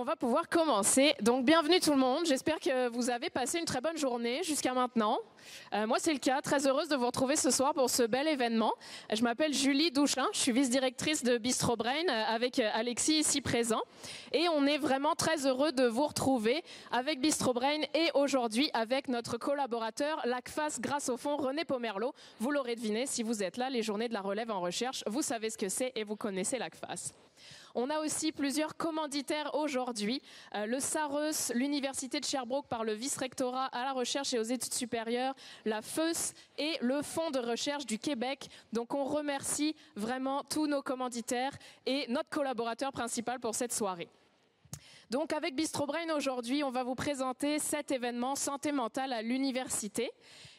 va pouvoir commencer. Donc, bienvenue tout le monde. J'espère que vous avez passé une très bonne journée jusqu'à maintenant. Moi, c'est le cas. Très heureuse de vous retrouver ce soir pour ce bel événement. Je m'appelle Julie Douchelin. Je suis vice-directrice de Bistro Brain avec Alexis ici présent. Et on est vraiment très heureux de vous retrouver avec Bistro Brain et aujourd'hui avec notre collaborateur l'ACFAS grâce au fonds René Pomerleau. Vous l'aurez deviné, si vous êtes là, les journées de la relève en recherche, vous savez ce que c'est et vous connaissez l'ACFAS. On a aussi plusieurs commanditaires aujourd'hui. Le SAREUS, l'Université de Sherbrooke par le vice-rectorat à la recherche et aux études supérieures, la FEUS et le Fonds de recherche du Québec. Donc on remercie vraiment tous nos commanditaires et notre collaborateur principal pour cette soirée. Donc avec Bistro Brain aujourd'hui, on va vous présenter cet événement santé mentale à l'université.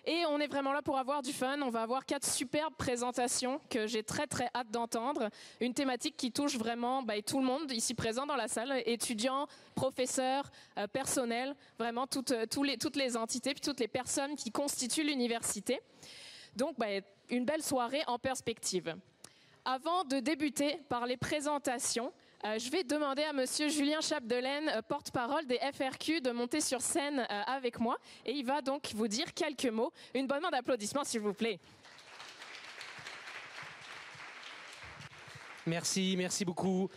Et on est vraiment là pour avoir du fun. On va avoir 4 superbes présentations que j'ai très hâte d'entendre. Une thématique qui touche vraiment tout le monde ici présent dans la salle, étudiants, professeurs, personnel, vraiment toutes les entités puis toutes les personnes qui constituent l'université. Donc une belle soirée en perspective. Avant de débuter par les présentations, je vais demander à Monsieur Julien Chapdelaine, porte-parole des FRQ, de monter sur scène avec moi. Et il va donc vous dire quelques mots. Une bonne main d'applaudissements, s'il vous plaît. Merci beaucoup.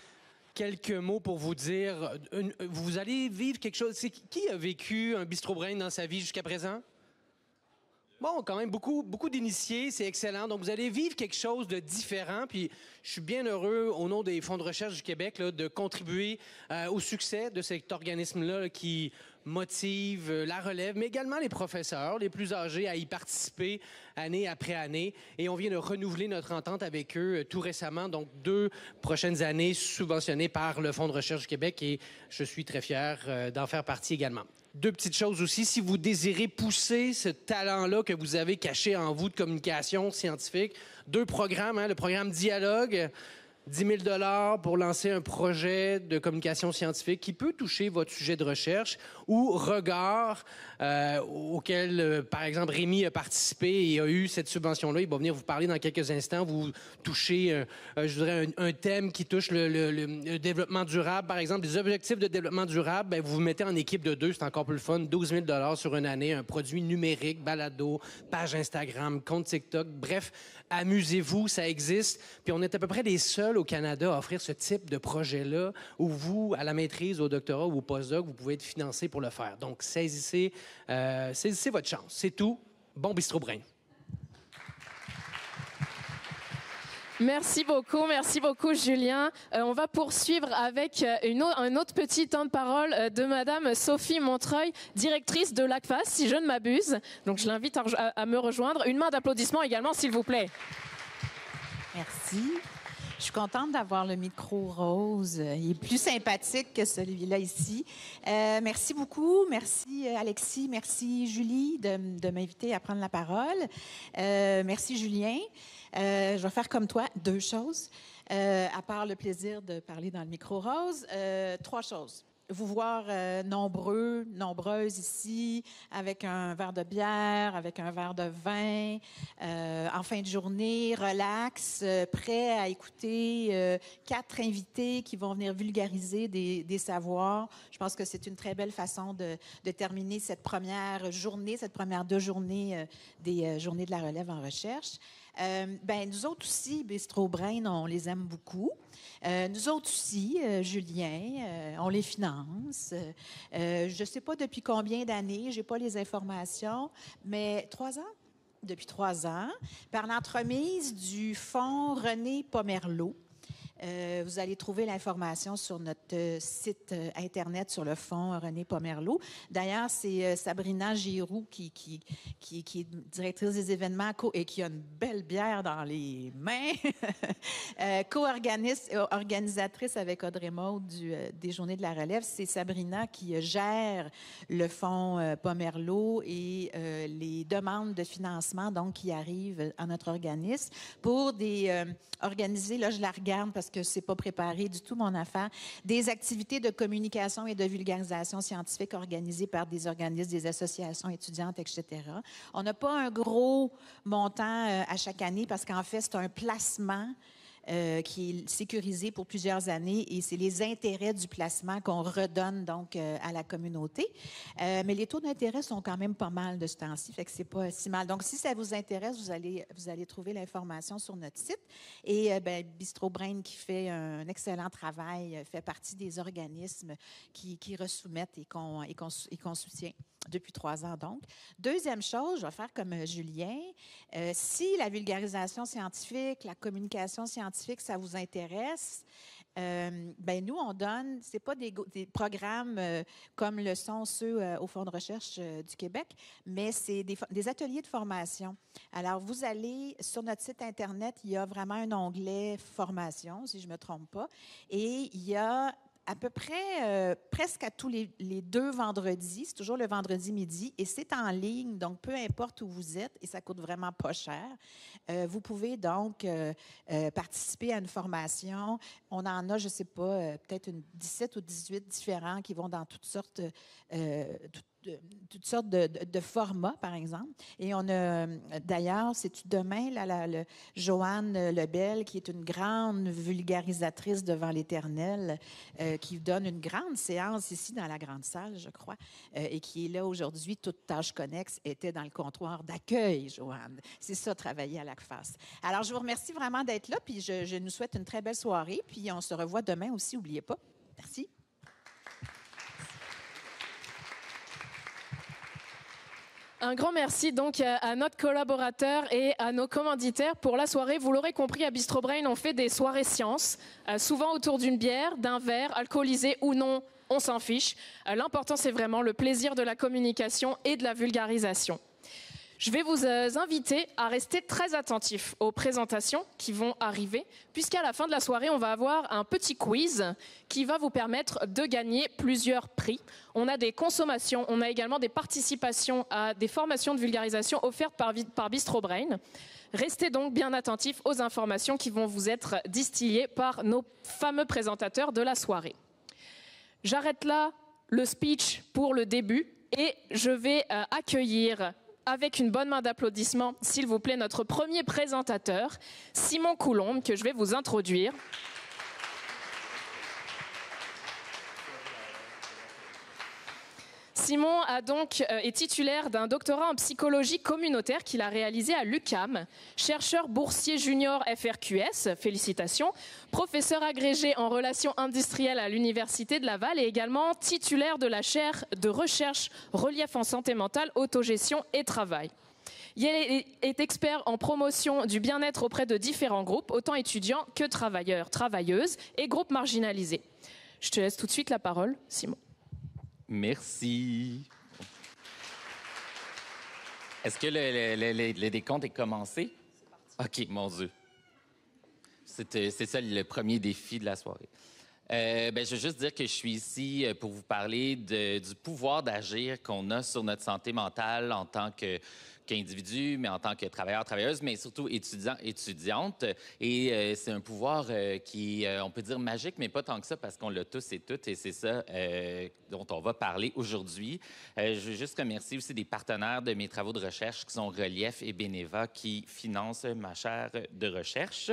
Quelques mots pour vous dire. Vous allez vivre quelque chose. Qui a vécu un Bistro Brain dans sa vie jusqu'à présent? Bon, quand même, beaucoup d'initiés, c'est excellent. Donc, vous allez vivre quelque chose de différent. Puis, je suis bien heureux, au nom des fonds de recherche du Québec, là, de contribuer au succès de cet organisme-là qui motive la relève, mais également les professeurs, les plus âgés, à y participer année après année. Et on vient de renouveler notre entente avec eux tout récemment. Donc, 2 prochaines années subventionnées par le Fonds de recherche du Québec. Et je suis très fier d'en faire partie également. 2 petites choses aussi. Si vous désirez pousser ce talent-là que vous avez caché en vous de communication scientifique, 2 programmes, le programme Dialogue, 10 000 pour lancer un projet de communication scientifique qui peut toucher votre sujet de recherche, ou Regard, auquel, par exemple, Rémi a participé et a eu cette subvention-là. Il va venir vous parler dans quelques instants. Vous touchez, je dirais, un thème qui touche le développement durable. Par exemple, les objectifs de développement durable, vous vous mettez en équipe de 2, c'est encore plus le fun. 12 000 sur une année, un produit numérique, balado, page Instagram, compte TikTok. Bref, amusez-vous, ça existe. Puis on est à peu près les seuls au Canada à offrir ce type de projet-là où vous, à la maîtrise, au doctorat ou au postdoc, vous pouvez être financé pour le faire. Donc, saisissez votre chance. C'est tout. Bon Bistro Brain. Merci beaucoup Julien. On va poursuivre avec un autre petit temps de parole de Madame Sophie Montreuil, directrice de l'ACFAS, si je ne m'abuse. Donc je l'invite à me rejoindre. Une main d'applaudissement également, s'il vous plaît. Merci. Je suis contente d'avoir le micro rose. Il est plus sympathique que celui-là ici. Merci beaucoup. Merci Alexis. Merci Julie de m'inviter à prendre la parole. Merci Julien. Je vais faire comme toi 2 choses. À part le plaisir de parler dans le micro rose, 3 choses. Vous voir nombreuses ici, avec un verre de bière, avec un verre de vin, en fin de journée, relax, prêt à écouter 4 invités qui vont venir vulgariser des savoirs. Je pense que c'est une très belle façon de terminer cette première 2 journées des journées de la relève en recherche. Nous autres aussi, Bistro Brain, on les aime beaucoup. Nous autres aussi, Julien, on les finance. Je ne sais pas depuis combien d'années, j'ai pas les informations, mais 3 ans? Depuis 3 ans, par l'entremise du fonds René Pomerleau. Vous allez trouver l'information sur notre site Internet sur le fonds René Pomerleau. D'ailleurs, c'est Sabrina Giroux qui est directrice des événements et qui a une belle bière dans les mains, co-organisatrice avec Audrey Maud des Journées de la relève. C'est Sabrina qui gère le fonds Pomerleau et les demandes de financement donc qui arrivent à notre organisme pour organiser, là je la regarde parce que c'est pas préparé du tout mon affaire, des activités de communication et de vulgarisation scientifique organisées par des organismes, des associations étudiantes, etc. On n'a pas un gros montant à chaque année parce qu'en fait, c'est un placement qui est sécurisé pour plusieurs années et c'est les intérêts du placement qu'on redonne donc à la communauté. Mais les taux d'intérêt sont quand même pas mal de ce temps-ci, fait que c'est pas si mal. Donc, si ça vous intéresse, vous allez trouver l'information sur notre site. Et Bistro Brain, qui fait un excellent travail, fait partie des organismes qui resoumettent et qu'on soutient depuis 3 ans, donc. Deuxième chose, je vais faire comme Julien. Si la vulgarisation scientifique, la communication scientifique, ça vous intéresse, nous, on donne, c'est pas des programmes comme le sont ceux au Fonds de recherche du Québec, mais c'est des ateliers de formation. Alors, vous allez sur notre site Internet, il y a vraiment un onglet formation, si je ne me trompe pas, et il y a à peu près presque à tous les 2 vendredis, c'est toujours le vendredi midi, et c'est en ligne, donc peu importe où vous êtes, et ça coûte vraiment pas cher. Vous pouvez donc participer à une formation. On en a, je ne sais pas, peut-être 17 ou 18 différents qui vont dans toutes sortes de formats, par exemple. Et on a, d'ailleurs, c'est demain, Joanne Lebel, qui est une grande vulgarisatrice devant l'Éternel, qui donne une grande séance ici dans la grande salle, je crois, et qui est là aujourd'hui, toute tâche connexe, était dans le comptoir d'accueil, Joanne. C'est ça, travailler à l'ACFAS. Alors, je vous remercie vraiment d'être là, puis je nous souhaite une très belle soirée, puis on se revoit demain aussi, n'oubliez pas. Merci. Un grand merci donc à notre collaborateur et à nos commanditaires pour la soirée. Vous l'aurez compris, à Bistro Brain, on fait des soirées sciences, souvent autour d'une bière, d'un verre, alcoolisé ou non, on s'en fiche. L'important, c'est vraiment le plaisir de la communication et de la vulgarisation. Je vais vous inviter à rester très attentifs aux présentations qui vont arriver, puisqu'à la fin de la soirée, on va avoir un petit quiz qui va vous permettre de gagner plusieurs prix. On a des consommations, on a également des participations à des formations de vulgarisation offertes par Bistro Brain. Restez donc bien attentifs aux informations qui vont vous être distillées par nos fameux présentateurs de la soirée. J'arrête là le speech pour le début et je vais accueillir avec une bonne main d'applaudissements, s'il vous plaît, notre premier présentateur, Simon Coulombe, que je vais vous introduire. Simon est titulaire d'un doctorat en psychologie communautaire qu'il a réalisé à l'UQAM, chercheur boursier junior FRQS, félicitations, professeur agrégé en relations industrielles à l'Université de Laval et également titulaire de la chaire de recherche relief en santé mentale, autogestion et travail. Il est expert en promotion du bien-être auprès de différents groupes, autant étudiants que travailleurs, travailleuses et groupes marginalisés. Je te laisse tout de suite la parole, Simon. Merci. Est-ce que le décompte est commencé? OK, mon Dieu. C'est ça le premier défi de la soirée. Je veux juste dire que je suis ici pour vous parler du pouvoir d'agir qu'on a sur notre santé mentale en tant qu'individu, mais en tant que travailleur, travailleuse, mais surtout étudiant, étudiante. Et c'est un pouvoir qui, on peut dire magique, mais pas tant que ça, parce qu'on l'a tous et toutes, et c'est ça dont on va parler aujourd'hui. Je veux juste remercier aussi des partenaires de mes travaux de recherche, qui sont Relief et Beneva, qui financent ma chaire de recherche.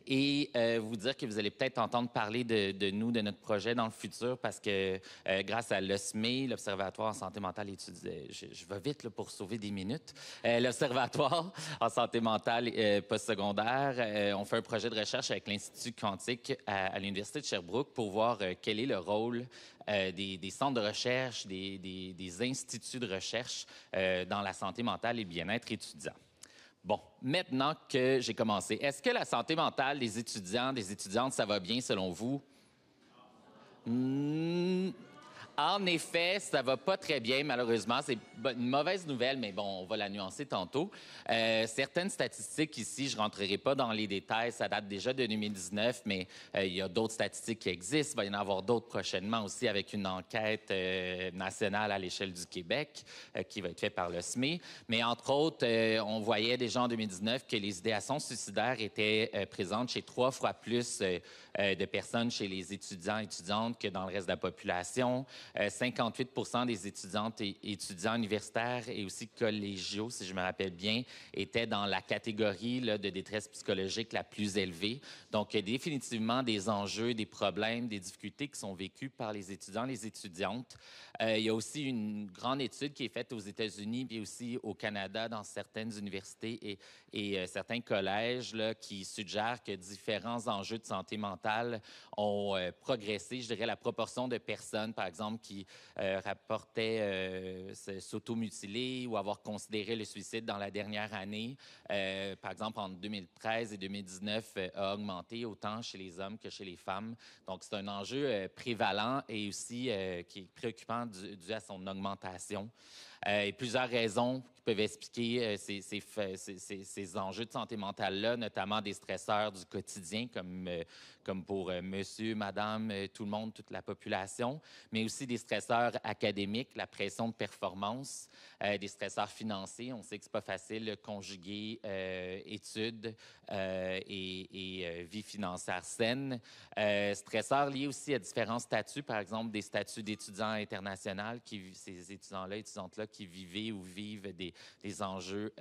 Et vous dire que vous allez peut-être entendre parler de nous, de notre projet dans le futur, parce que grâce à l'OSME, l'Observatoire en santé mentale étudiée, je vais vite là, pour sauver des minutes, l'Observatoire en santé mentale postsecondaire, on fait un projet de recherche avec l'Institut quantique à l'Université de Sherbrooke pour voir quel est le rôle des centres de recherche, des instituts de recherche dans la santé mentale et le bien-être étudiant. Bon, maintenant que j'ai commencé, est-ce que la santé mentale des étudiants, des étudiantes, ça va bien selon vous? En effet, ça va pas très bien, malheureusement. C'est une mauvaise nouvelle, mais bon, on va la nuancer tantôt. Certaines statistiques ici, je rentrerai pas dans les détails, ça date déjà de 2019, mais il y a d'autres statistiques qui existent. Il va y en avoir d'autres prochainement aussi avec une enquête nationale à l'échelle du Québec qui va être faite par le SME. Mais entre autres, on voyait déjà en 2019 que les idéations suicidaires étaient présentes chez 3 fois plus de personnes chez les étudiants et étudiantes que dans le reste de la population. 58 des étudiantes et étudiants universitaires et aussi collégiaux, si je me rappelle bien, étaient dans la catégorie là, de détresse psychologique la plus élevée. Donc, il y a définitivement des enjeux, des problèmes, des difficultés qui sont vécues par les étudiants, les étudiantes. Il y a aussi une grande étude qui est faite aux États-Unis puis aussi au Canada dans certaines universités et certains collèges là, qui suggèrent que différents enjeux de santé mentale ont progressé. Je dirais la proportion de personnes, par exemple, qui rapportaient s'automutiler ou avoir considéré le suicide dans la dernière année, par exemple, entre 2013 et 2019, a augmenté autant chez les hommes que chez les femmes. Donc, c'est un enjeu prévalent et aussi qui est préoccupant dû à son augmentation. Et plusieurs raisons qui peuvent expliquer ces enjeux de santé mentale-là, notamment des stresseurs du quotidien, comme pour monsieur, madame, tout le monde, toute la population, mais aussi des stresseurs académiques, la pression de performance, des stresseurs financiers. On sait que c'est pas facile de conjuguer études et vie financière saine. Stresseurs liés aussi à différents statuts, par exemple des statuts d'étudiants internationaux, ces étudiants-là, étudiantes-là qui vivaient ou vivent des enjeux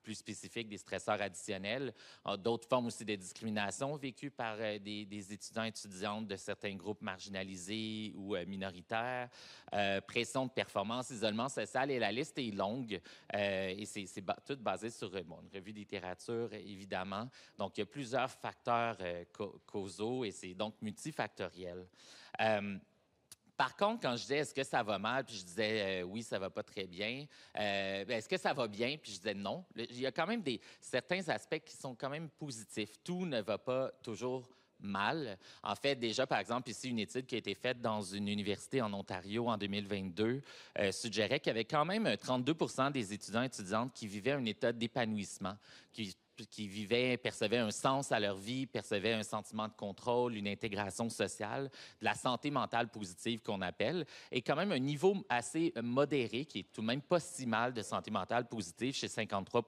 plus spécifiques, des stresseurs additionnels. D'autres formes aussi de discrimination vécues par des étudiants et étudiantes de certains groupes marginalisés ou minoritaires. Pression de performance, isolement social, et la liste est longue. Et c'est tout basé sur une revue de littérature, évidemment. Donc, il y a plusieurs facteurs causaux et c'est donc multifactoriel. Par contre, quand je disais « est-ce que ça va mal », puis je disais oui, ça va pas très bien, est-ce que ça va bien, puis je disais non. Il y a quand même certains aspects qui sont quand même positifs. Tout ne va pas toujours mal. En fait, déjà, par exemple, ici, une étude qui a été faite dans une université en Ontario en 2022 suggérait qu'il y avait quand même 32 des étudiants et étudiantes qui vivaient un état d'épanouissement, qui percevaient un sens à leur vie, percevaient un sentiment de contrôle, une intégration sociale, de la santé mentale positive qu'on appelle, et quand même un niveau assez modéré, qui est tout de même pas si mal de santé mentale positive chez 53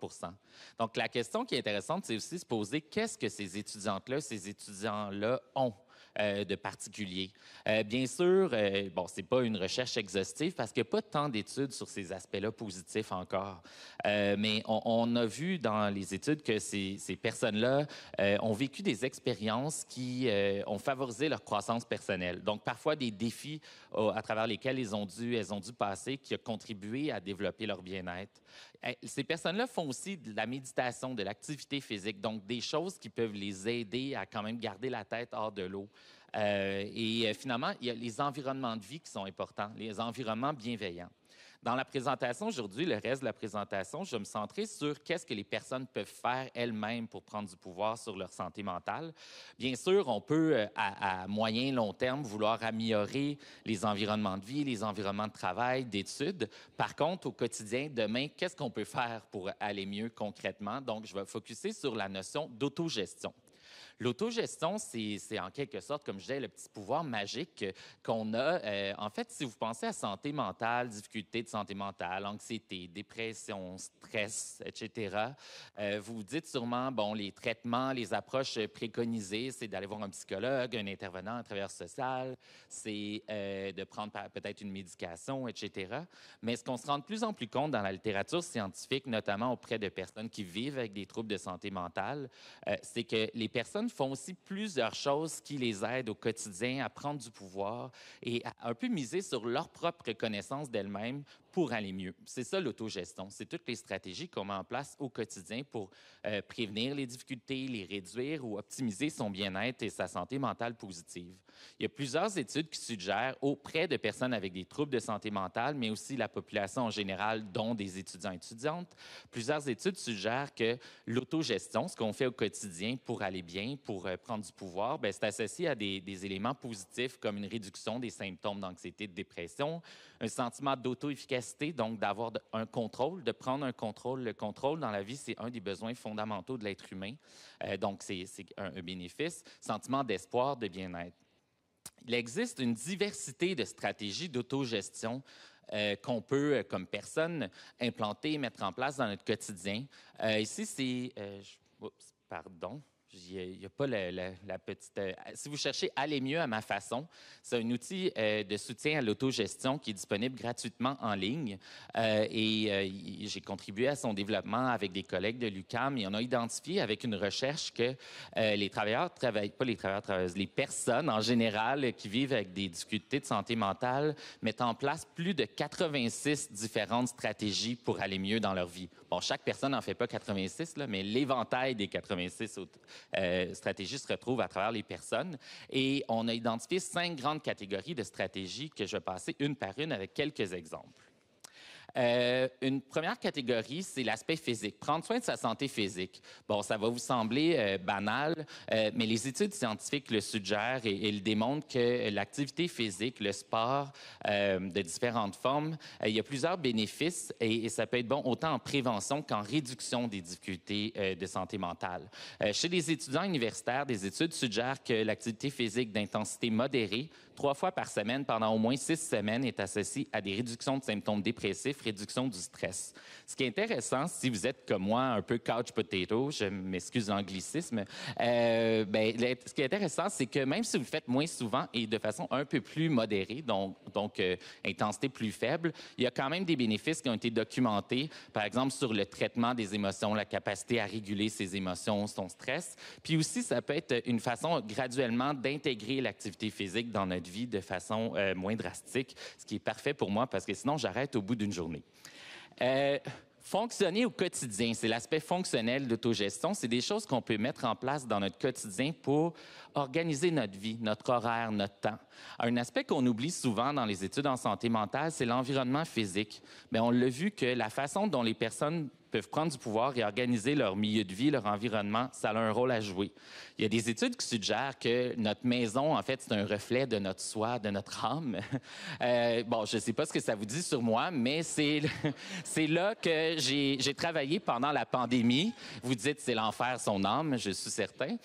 Donc, la question qui est intéressante, c'est aussi se poser qu'est-ce que ces étudiantes-là, ces étudiants-là ont de particulier. Bien sûr, bon, c'est pas une recherche exhaustive parce qu'il n'y a pas tant d'études sur ces aspects-là positifs encore. Mais on a vu dans les études que ces personnes-là ont vécu des expériences qui ont favorisé leur croissance personnelle. Donc, parfois des défis à travers lesquels elles ont dû passer qui ont contribué à développer leur bien-être. Ces personnes-là font aussi de la méditation, de l'activité physique, donc des choses qui peuvent les aider à quand même garder la tête hors de l'eau. Finalement, il y a les environnements de vie qui sont importants, les environnements bienveillants. Dans la présentation aujourd'hui, le reste de la présentation, je vais me centrer sur qu'est-ce que les personnes peuvent faire elles-mêmes pour prendre du pouvoir sur leur santé mentale. Bien sûr, on peut, à moyen long terme, vouloir améliorer les environnements de vie, les environnements de travail, d'études. Par contre, au quotidien, demain, qu'est-ce qu'on peut faire pour aller mieux concrètement? Donc, je vais focusser sur la notion d'autogestion. L'autogestion, c'est en quelque sorte, comme je disais, le petit pouvoir magique qu'on a. En fait, si vous pensez à santé mentale, difficultés de santé mentale, anxiété, dépression, stress, etc., vous vous dites sûrement, bon, les traitements, les approches préconisées, c'est d'aller voir un psychologue, un intervenant, un travailleur social, c'est de prendre peut-être une médication, etc. Mais ce qu'on se rend de plus en plus compte dans la littérature scientifique, notamment auprès de personnes qui vivent avec des troubles de santé mentale, c'est que les personnes font aussi plusieurs choses qui les aident au quotidien à prendre du pouvoir et à un peu miser sur leur propre connaissance d'elles-mêmes pour aller mieux. C'est ça l'autogestion. C'est toutes les stratégies qu'on met en place au quotidien pour prévenir les difficultés, les réduire ou optimiser son bien-être et sa santé mentale positive. Il y a plusieurs études qui suggèrent auprès de personnes avec des troubles de santé mentale, mais aussi la population en général, dont des étudiants et étudiantes, plusieurs études suggèrent que l'autogestion, ce qu'on fait au quotidien pour aller bien, pour prendre du pouvoir, bien, c'est associé à des éléments positifs comme une réduction des symptômes d'anxiété, de dépression, un sentiment d'auto-efficacité, donc d'avoir un contrôle, de prendre un contrôle. Le contrôle dans la vie, c'est un des besoins fondamentaux de l'être humain. Donc, c'est un bénéfice. Sentiment d'espoir, de bien-être. Il existe une diversité de stratégies d'autogestion qu'on peut, comme personne, implanter et mettre en place dans notre quotidien. Ici, c'est... Oups, pardon. Il n'y a pas la petite... si vous cherchez Aller mieux à ma façon, c'est un outil de soutien à l'autogestion qui est disponible gratuitement en ligne. J'ai contribué à son développement avec des collègues de l'UQAM et on a identifié avec une recherche que les personnes en général qui vivent avec des difficultés de santé mentale mettent en place plus de 86 différentes stratégies pour aller mieux dans leur vie. Bon, chaque personne n'en fait pas 86, là, mais l'éventail des 86 stratégies se retrouve à travers les personnes. Et on a identifié 5 grandes catégories de stratégies que je vais passer une par une avec quelques exemples. Une première catégorie, c'est l'aspect physique. Prendre soin de sa santé physique. Bon, ça va vous sembler banal, mais les études scientifiques le suggèrent et le démontrent que l'activité physique, le sport de différentes formes, il y a plusieurs bénéfices et ça peut être bon autant en prévention qu'en réduction des difficultés de santé mentale. Chez les étudiants universitaires, des études suggèrent que l'activité physique d'intensité modérée, 3 fois par semaine pendant au moins 6 semaines, est associée à des réductions de symptômes dépressifs, réduction du stress. Ce qui est intéressant, si vous êtes comme moi, un peu couch potato, je m'excuse l'anglicisme, ce qui est intéressant, c'est que même si vous le faites moins souvent et de façon un peu plus modérée, donc intensité plus faible, il y a quand même des bénéfices qui ont été documentés, par exemple sur le traitement des émotions, la capacité à réguler ses émotions, son stress. Puis aussi, ça peut être une façon graduellement d'intégrer l'activité physique dans notre vie de façon moins drastique, ce qui est parfait pour moi parce que sinon, j'arrête au bout d'une journée. Fonctionner au quotidien, c'est l'aspect fonctionnel d'autogestion. C'est des choses qu'on peut mettre en place dans notre quotidien pour organiser notre vie, notre horaire, notre temps. Un aspect qu'on oublie souvent dans les études en santé mentale, c'est l'environnement physique. Bien, on l'a vu que la façon dont les personnes peuvent prendre du pouvoir et organiser leur milieu de vie, leur environnement, ça a un rôle à jouer. Il y a des études qui suggèrent que notre maison, en fait, c'est un reflet de notre soi, de notre âme. Bon, je ne sais pas ce que ça vous dit sur moi, mais c'est là que j'ai travaillé pendant la pandémie. Vous dites c'est l'enfer, son âme, je suis certain.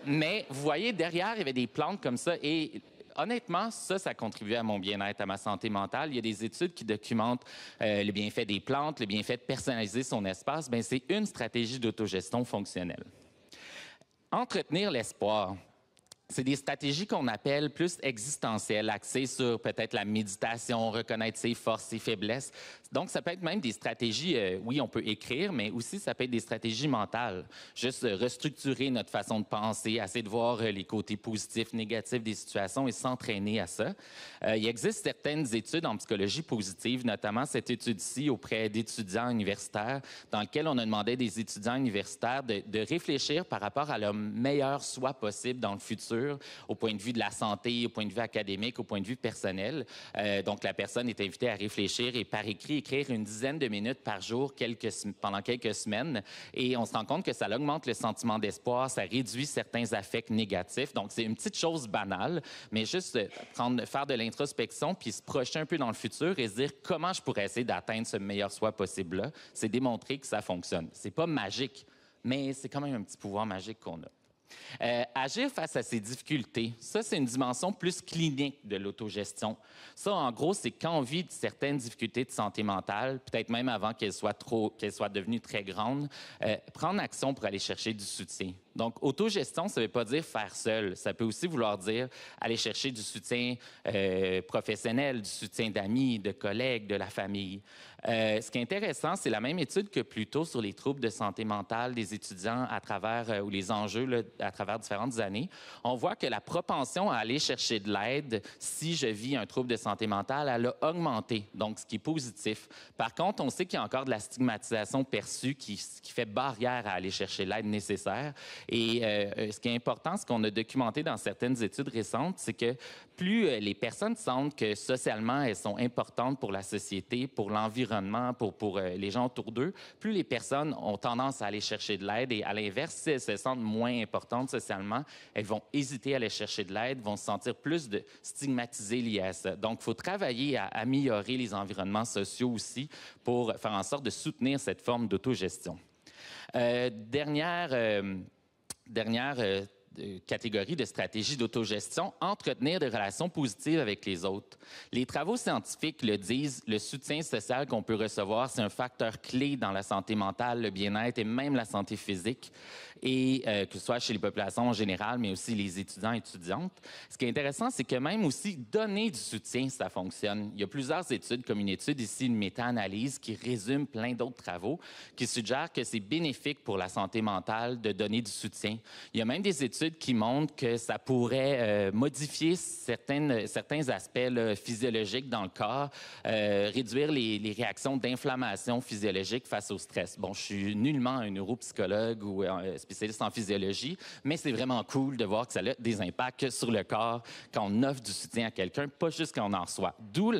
Mais vous voyez, derrière, il y avait des plantes comme ça et honnêtement, ça contribue à mon bien-être, à ma santé mentale. Il y a des études qui documentent le bienfait des plantes, le bienfait de personnaliser son espace. Bien, c'est une stratégie d'autogestion fonctionnelle. Entretenir l'espoir. C'est des stratégies qu'on appelle plus existentielles, axées sur peut-être la méditation, reconnaître ses forces, ses faiblesses. Donc, ça peut être même des stratégies, oui, on peut écrire, mais aussi ça peut être des stratégies mentales. Juste restructurer notre façon de penser, essayer de voir les côtés positifs, négatifs des situations et s'entraîner à ça. Il existe certaines études en psychologie positive, notamment cette étude-ci auprès d'étudiants universitaires, dans laquelle on a demandé des étudiants universitaires de réfléchir par rapport à leur meilleur soi possible dans le futur, au point de vue de la santé, au point de vue académique, au point de vue personnel. Donc, la personne est invitée à réfléchir et par écrit, écrire une dizaine de minutes par jour pendant quelques semaines. Et on se rend compte que ça augmente le sentiment d'espoir, ça réduit certains affects négatifs. Donc, c'est une petite chose banale, mais juste faire de l'introspection puis se projeter un peu dans le futur et se dire comment je pourrais essayer d'atteindre ce meilleur soi possible-là. C'est démontrer que ça fonctionne. C'est pas magique, mais c'est quand même un petit pouvoir magique qu'on a. Agir face à ses difficultés, ça, c'est une dimension plus clinique de l'autogestion. Ça, en gros, c'est quand on vit certaines difficultés de santé mentale, peut-être même avant qu'elles soient devenues très grandes, prendre action pour aller chercher du soutien. Donc, autogestion, ça ne veut pas dire faire seul. Ça peut aussi vouloir dire aller chercher du soutien professionnel, du soutien d'amis, de collègues, de la famille. Ce qui est intéressant, c'est la même étude que plus tôt sur les troubles de santé mentale des étudiants à travers, ou les enjeux là, à travers différentes années. On voit que la propension à aller chercher de l'aide si je vis un trouble de santé mentale, elle a augmenté, donc ce qui est positif. Par contre, on sait qu'il y a encore de la stigmatisation perçue qui fait barrière à aller chercher l'aide nécessaire. Et ce qui est important, ce qu'on a documenté dans certaines études récentes, c'est que plus les personnes sentent que socialement, elles sont importantes pour la société, pour l'environnement, pour les gens autour d'eux, plus les personnes ont tendance à aller chercher de l'aide. Et à l'inverse, si elles se sentent moins importantes socialement, elles vont hésiter à aller chercher de l'aide, vont se sentir plus stigmatisées liées à ça. Donc, il faut travailler à améliorer les environnements sociaux aussi pour faire en sorte de soutenir cette forme d'autogestion. Dernière catégorie de stratégie d'autogestion, entretenir des relations positives avec les autres. Les travaux scientifiques le disent, le soutien social qu'on peut recevoir, c'est un facteur clé dans la santé mentale, le bien-être et même la santé physique, et que ce soit chez les populations en général, mais aussi les étudiants et étudiantes. Ce qui est intéressant, c'est que même aussi donner du soutien, ça fonctionne. Il y a plusieurs études, comme une étude ici, une méta-analyse qui résume plein d'autres travaux, qui suggèrent que c'est bénéfique pour la santé mentale de donner du soutien. Il y a même des études qui montrent que ça pourrait modifier certains aspects là, physiologiques dans le corps, réduire les réactions d'inflammation physiologique face au stress. Bon, je suis nullement un neuropsychologue ou un spécialiste en physiologie, mais c'est vraiment cool de voir que ça a des impacts sur le corps quand on offre du soutien à quelqu'un, pas juste quand on en reçoit. D'où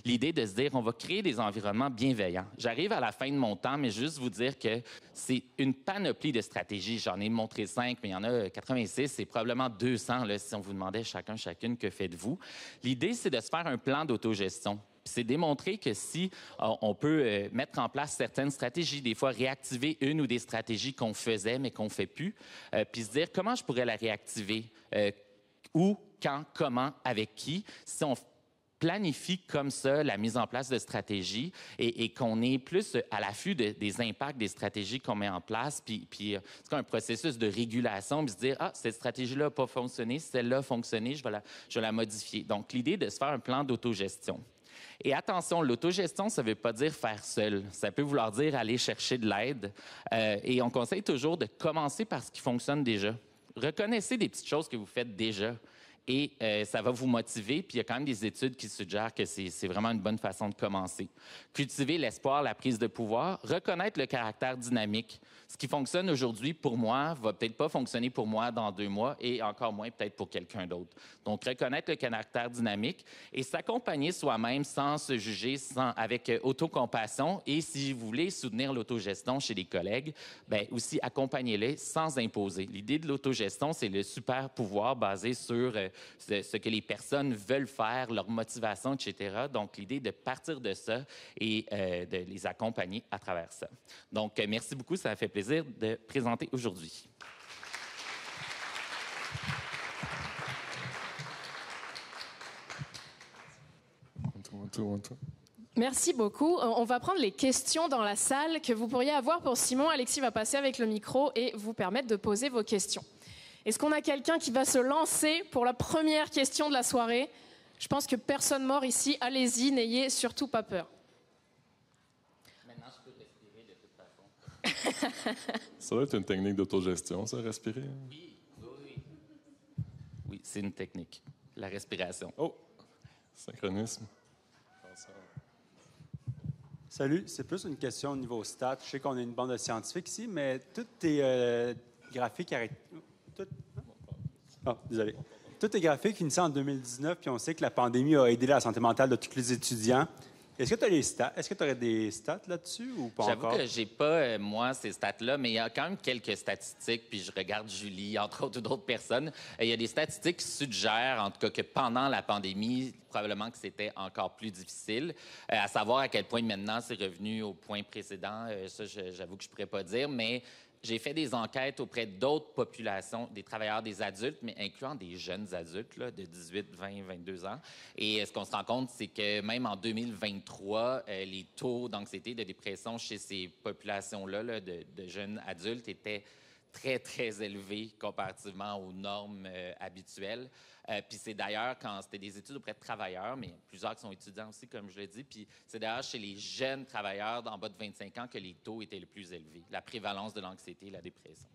l'idée de se dire, on va créer des environnements bienveillants. J'arrive à la fin de mon temps, mais juste vous dire que c'est une panoplie de stratégies. J'en ai montré 5, mais il y en a 86, c'est probablement 200 là, si on vous demandait chacune, que faites-vous? L'idée, c'est de se faire un plan d'autogestion. C'est démontrer que si on peut mettre en place certaines stratégies, des fois réactiver une ou des stratégies qu'on faisait mais qu'on ne fait plus, puis se dire comment je pourrais la réactiver, où, quand, comment, avec qui, si on planifie comme ça la mise en place de stratégies et qu'on est plus à l'affût des impacts des stratégies qu'on met en place, puis c'est comme un processus de régulation, puis se dire, ah, cette stratégie-là n'a pas fonctionné, celle-là a fonctionné, je vais la modifier. Donc, l'idée de se faire un plan d'autogestion. Et attention, l'autogestion, ça ne veut pas dire faire seul. Ça peut vouloir dire aller chercher de l'aide. Et on conseille toujours de commencer par ce qui fonctionne déjà. Reconnaissez des petites choses que vous faites déjà. Et ça va vous motiver. Puis il y a quand même des études qui suggèrent que c'est vraiment une bonne façon de commencer. Cultiver l'espoir, la prise de pouvoir, reconnaître le caractère dynamique. Ce qui fonctionne aujourd'hui pour moi va peut-être pas fonctionner pour moi dans 2 mois et encore moins peut-être pour quelqu'un d'autre. Donc, reconnaître le caractère dynamique et s'accompagner soi-même sans se juger, avec autocompassion. Et si vous voulez soutenir l'autogestion chez des collègues, bien aussi accompagnez-les sans imposer. L'idée de l'autogestion, c'est le super pouvoir basé sur ce que les personnes veulent faire, leur motivation, etc. Donc, l'idée de partir de ça et de les accompagner à travers ça. Donc, merci beaucoup, ça m'a fait plaisir de présenter aujourd'hui. Merci beaucoup. On va prendre les questions dans la salle que vous pourriez avoir pour Simon. Alexis va passer avec le micro et vous permettre de poser vos questions. Est-ce qu'on a quelqu'un qui va se lancer pour la première question de la soirée? Je pense que personne mord ici. Allez-y, n'ayez surtout pas peur. Maintenant, je peux respirer de toute façon. Ça doit être une technique d'autogestion, ça, respirer? Oui. Oui, c'est une technique, la respiration. Oh! Synchronisme. Salut, c'est plus une question au niveau stats. Je sais qu'on est une bande de scientifiques ici, mais toutes tes graphiques arrêtent. Désolé. Tous tes graphiques finissent en 2019, puis on sait que la pandémie a aidé la santé mentale de tous les étudiants. Est-ce que tu as les stats? Est-ce que tu aurais des stats là-dessus ou pas encore? J'avoue que j'ai pas, moi, ces stats-là, mais il y a quand même quelques statistiques, puis je regarde Julie, entre autres, ou d'autres personnes. Il y a des statistiques qui suggèrent, en tout cas, que pendant la pandémie, probablement que c'était encore plus difficile. À savoir à quel point maintenant c'est revenu au point précédent, ça, j'avoue que je pourrais pas dire, mais j'ai fait des enquêtes auprès d'autres populations, des travailleurs, des adultes, mais incluant des jeunes adultes là, de 18, 20, 22 ans. Et ce qu'on se rend compte, c'est que même en 2023, les taux d'anxiété, de dépression chez ces populations-là là, de jeunes adultes étaient très, très élevés comparativement aux normes habituelles. Puis c'est d'ailleurs quand c'était des études auprès de travailleurs, mais plusieurs qui sont étudiants aussi, comme je l'ai dit, puis c'est d'ailleurs chez les jeunes travailleurs en bas de 25 ans que les taux étaient les plus élevés, la prévalence de l'anxiété et la dépression.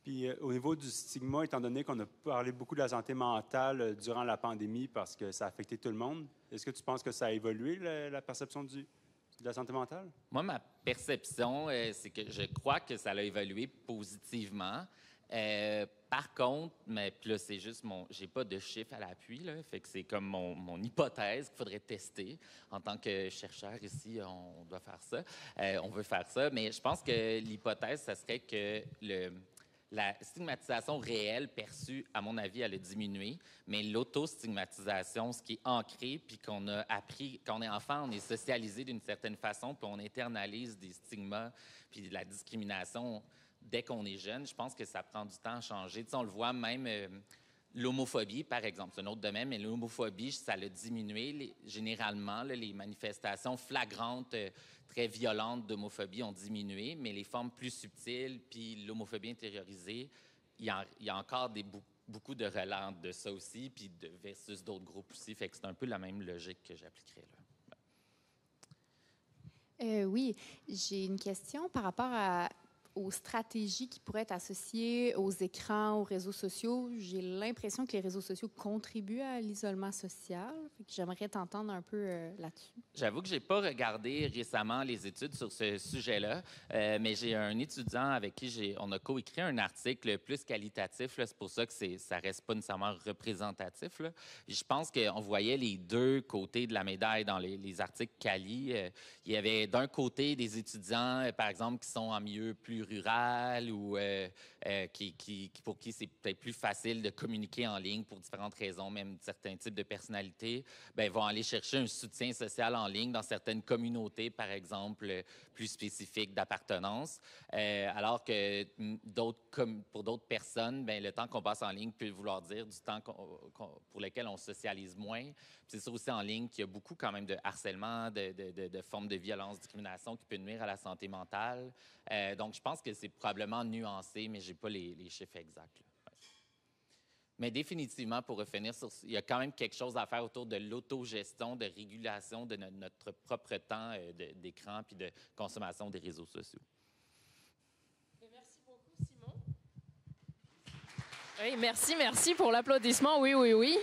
Puis au niveau du stigma, étant donné qu'on a parlé beaucoup de la santé mentale durant la pandémie parce que ça a affecté tout le monde, est-ce que tu penses que ça a évolué, la perception de la santé mentale? Moi, ma perception, c'est que je crois que ça a évolué positivement. Par contre, mais là, c'est juste j'ai pas de chiffre à l'appui, là, fait que c'est comme mon hypothèse qu'il faudrait tester. En tant que chercheur ici, on doit faire ça. On veut faire ça, mais je pense que l'hypothèse, ça serait que la stigmatisation réelle perçue, à mon avis, elle a diminué, mais l'autostigmatisation, ce qui est ancré, puis qu'on a appris, quand on est enfant, on est socialisé d'une certaine façon, puis on internalise des stigmas, puis de la discrimination dès qu'on est jeune, je pense que ça prend du temps à changer. Tu sais, on le voit même, l'homophobie, par exemple, c'est un autre domaine, mais l'homophobie, ça l'a diminué. Généralement, là, les manifestations flagrantes, très violentes d'homophobie ont diminué, mais les formes plus subtiles, puis l'homophobie intériorisée, il y a encore beaucoup de relents de ça aussi, puis versus d'autres groupes aussi. Fait que c'est un peu la même logique que j'appliquerais là. Oui, j'ai une question par rapport aux stratégies qui pourraient être associées aux écrans, aux réseaux sociaux. J'ai l'impression que les réseaux sociaux contribuent à l'isolement social. J'aimerais t'entendre un peu là-dessus. J'avoue que je n'ai pas regardé récemment les études sur ce sujet-là, mais j'ai un étudiant avec qui on a coécrit un article plus qualitatif. C'est pour ça que ça ne reste pas nécessairement représentatif. Là. Je pense qu'on voyait les deux côtés de la médaille dans les articles quali. Il y avait d'un côté des étudiants, par exemple, qui sont en milieu plus rural ou pour qui c'est peut-être plus facile de communiquer en ligne pour différentes raisons, même certains types de personnalités, vont aller chercher un soutien social en ligne dans certaines communautés, par exemple, plus spécifiques d'appartenance, alors que pour d'autres personnes, le temps qu'on passe en ligne peut vouloir dire du temps pour lequel on socialise moins. Puis c'est sûr aussi en ligne qu'il y a beaucoup quand même de harcèlement, de formes de violence, de discrimination qui peut nuire à la santé mentale. Donc, je pense que c'est probablement nuancé, mais je n'ai pas les chiffres exacts. Là. Ouais. Mais définitivement, pour revenir sur... Il y a quand même quelque chose à faire autour de l'autogestion, de régulation de notre propre temps d'écran puis de consommation des réseaux sociaux. Merci beaucoup, Simon. Oui, merci pour l'applaudissement. Oui.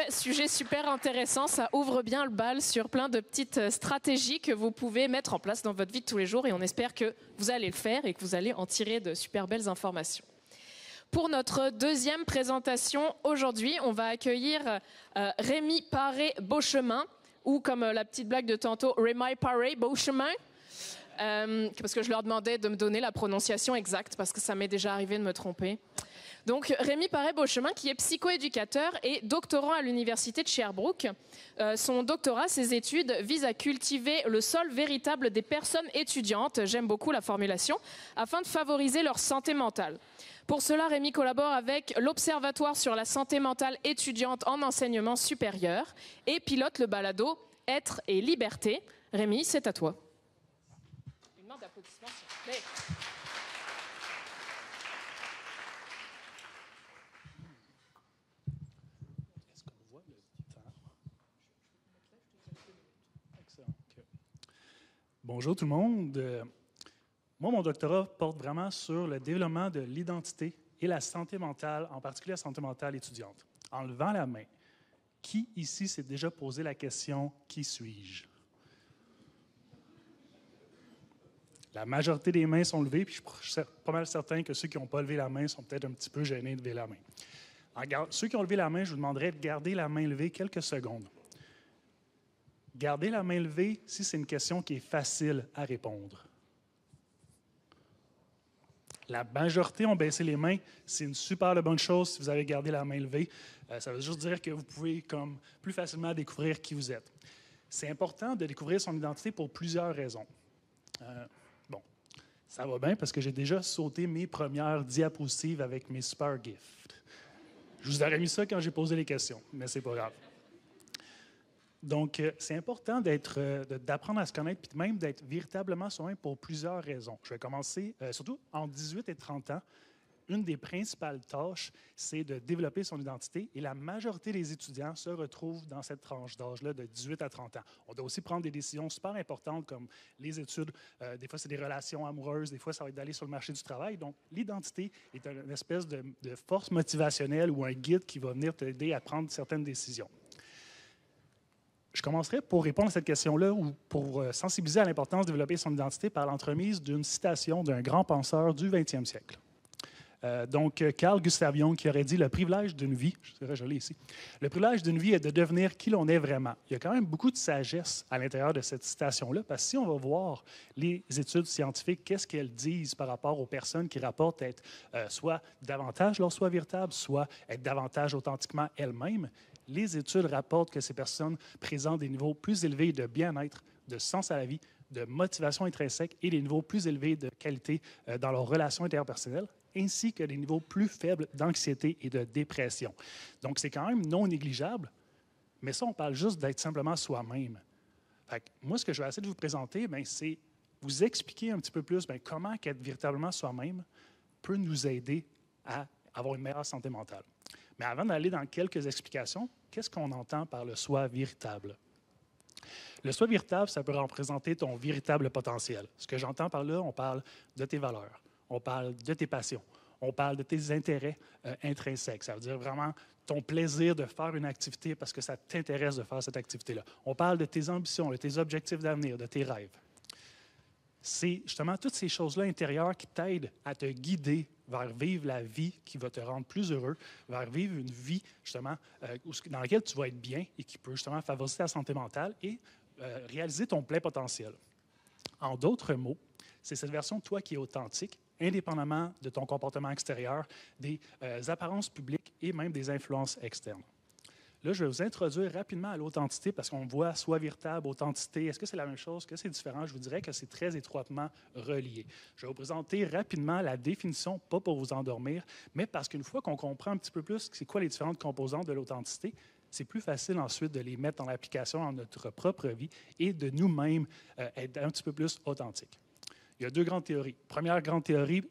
Sujet super intéressant, ça ouvre bien le bal sur plein de petites stratégies que vous pouvez mettre en place dans votre vie de tous les jours et on espère que vous allez le faire et que vous allez en tirer de super belles informations. Pour notre deuxième présentation aujourd'hui, on va accueillir Rémi Paré-Beauchemin ou comme la petite blague de tantôt, Rémi Paré-Beauchemin. Parce que je leur demandais de me donner la prononciation exacte parce que ça m'est déjà arrivé de me tromper. Donc, Rémi Paré-Beauchemin, qui est psychoéducateur et doctorant à l'université de Sherbrooke. Son doctorat, ses études visent à cultiver le sol véritable des personnes étudiantes, j'aime beaucoup la formulation, afin de favoriser leur santé mentale. Pour cela, Rémi collabore avec l'Observatoire sur la santé mentale étudiante en enseignement supérieur et pilote le balado Être et liberté. Rémi, c'est à toi. Une main d'applaudissement, s'il vous plaît. Bonjour tout le monde. Moi, mon doctorat porte vraiment sur le développement de l'identité et la santé mentale, en particulier la santé mentale étudiante. En levant la main, qui ici s'est déjà posé la question « Qui suis-je » ? La majorité des mains sont levées, puis je suis pas mal certain que ceux qui n'ont pas levé la main sont peut-être un petit peu gênés de lever la main. Ceux qui ont levé la main, je vous demanderais de garder la main levée quelques secondes. Gardez la main levée si c'est une question qui est facile à répondre. La majorité ont baissé les mains. C'est une super bonne chose si vous avez gardé la main levée. Ça veut juste dire que vous pouvez plus facilement découvrir qui vous êtes. C'est important de découvrir son identité pour plusieurs raisons. Ça va bien parce que j'ai déjà sauté mes premières diapositives avec mes super gifts. Je vous aurais mis ça quand j'ai posé les questions, mais c'est pas grave. Donc, c'est important d'apprendre à se connaître puis même d'être véritablement soi-même pour plusieurs raisons. Je vais commencer, surtout entre 18 et 30 ans. Une des principales tâches, c'est de développer son identité et la majorité des étudiants se retrouvent dans cette tranche d'âge-là de 18 à 30 ans. On doit aussi prendre des décisions super importantes comme les études. Des fois, c'est des relations amoureuses. Des fois, ça va être d'aller sur le marché du travail. Donc, l'identité est une espèce de force motivationnelle ou un guide qui va venir t'aider à prendre certaines décisions. Je commencerai pour répondre à cette question-là ou pour sensibiliser à l'importance de développer son identité par l'entremise d'une citation d'un grand penseur du 20e siècle. Donc, Carl Gustav Jung qui aurait dit « Le privilège d'une vie », je l'ai ici, « Le privilège d'une vie est de devenir qui l'on est vraiment ». Il y a quand même beaucoup de sagesse à l'intérieur de cette citation-là, parce que si on va voir les études scientifiques, qu'est-ce qu'elles disent par rapport aux personnes qui rapportent être soit davantage leur soi véritable, soit être davantage authentiquement elles-mêmes, les études rapportent que ces personnes présentent des niveaux plus élevés de bien-être, de sens à la vie, de motivation intrinsèque et des niveaux plus élevés de qualité dans leurs relations interpersonnelles, ainsi que des niveaux plus faibles d'anxiété et de dépression. Donc, c'est quand même non négligeable, mais ça, on parle juste d'être simplement soi-même. Fait que moi, ce que je vais essayer de vous présenter, c'est vous expliquer un petit peu plus comment être véritablement soi-même peut nous aider à avoir une meilleure santé mentale. Mais avant d'aller dans quelques explications, qu'est-ce qu'on entend par le soi véritable? Le soi véritable, ça peut représenter ton véritable potentiel. Ce que j'entends par là, on parle de tes valeurs, on parle de tes passions, on parle de tes intérêts intrinsèques. Ça veut dire vraiment ton plaisir de faire une activité parce que ça t'intéresse de faire cette activité-là. On parle de tes ambitions, de tes objectifs d'avenir, de tes rêves. C'est justement toutes ces choses-là intérieures qui t'aident à te guider vers vivre la vie qui va te rendre plus heureux, vers vivre une vie justement dans laquelle tu vas être bien et qui peut justement favoriser ta santé mentale et réaliser ton plein potentiel. En d'autres mots, c'est cette version de toi qui est authentique, indépendamment de ton comportement extérieur, des apparences publiques et même des influences externes. Là, je vais vous introduire rapidement à l'authenticité parce qu'on voit soi véritable, authenticité. Est-ce que c'est la même chose? Est-ce que c'est différent? Je vous dirais que c'est très étroitement relié. Je vais vous présenter rapidement la définition, pas pour vous endormir, mais parce qu'une fois qu'on comprend un petit peu plus c'est quoi les différentes composantes de l'authenticité, c'est plus facile ensuite de les mettre en application dans notre propre vie et de nous-mêmes être un petit peu plus authentiques. Il y a deux grandes théories. Première grande théorie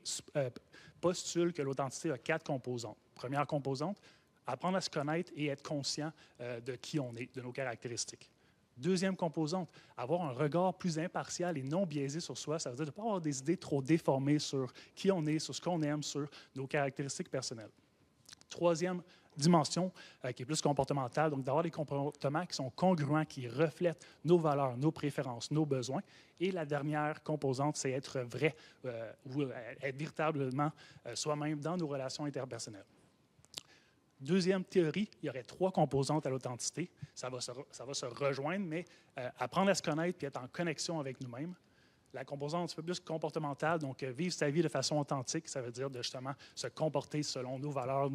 postule que l'authenticité a 4 composantes. Première composante, apprendre à se connaître et être conscient de qui on est, de nos caractéristiques. Deuxième composante, avoir un regard plus impartial et non biaisé sur soi. Ça veut dire de ne pas avoir des idées trop déformées sur qui on est, sur ce qu'on aime, sur nos caractéristiques personnelles. Troisième dimension, qui est plus comportementale, donc d'avoir des comportements qui sont congruents, qui reflètent nos valeurs, nos préférences, nos besoins. Et la dernière composante, c'est être vrai ou être véritablement soi-même dans nos relations interpersonnelles. Deuxième théorie, il y aurait 3 composantes à l'authenticité. Ça va se rejoindre, mais apprendre à se connaître et être en connexion avec nous-mêmes. La composante un petit peu plus comportementale, donc vivre sa vie de façon authentique, ça veut dire de justement se comporter selon nos valeurs,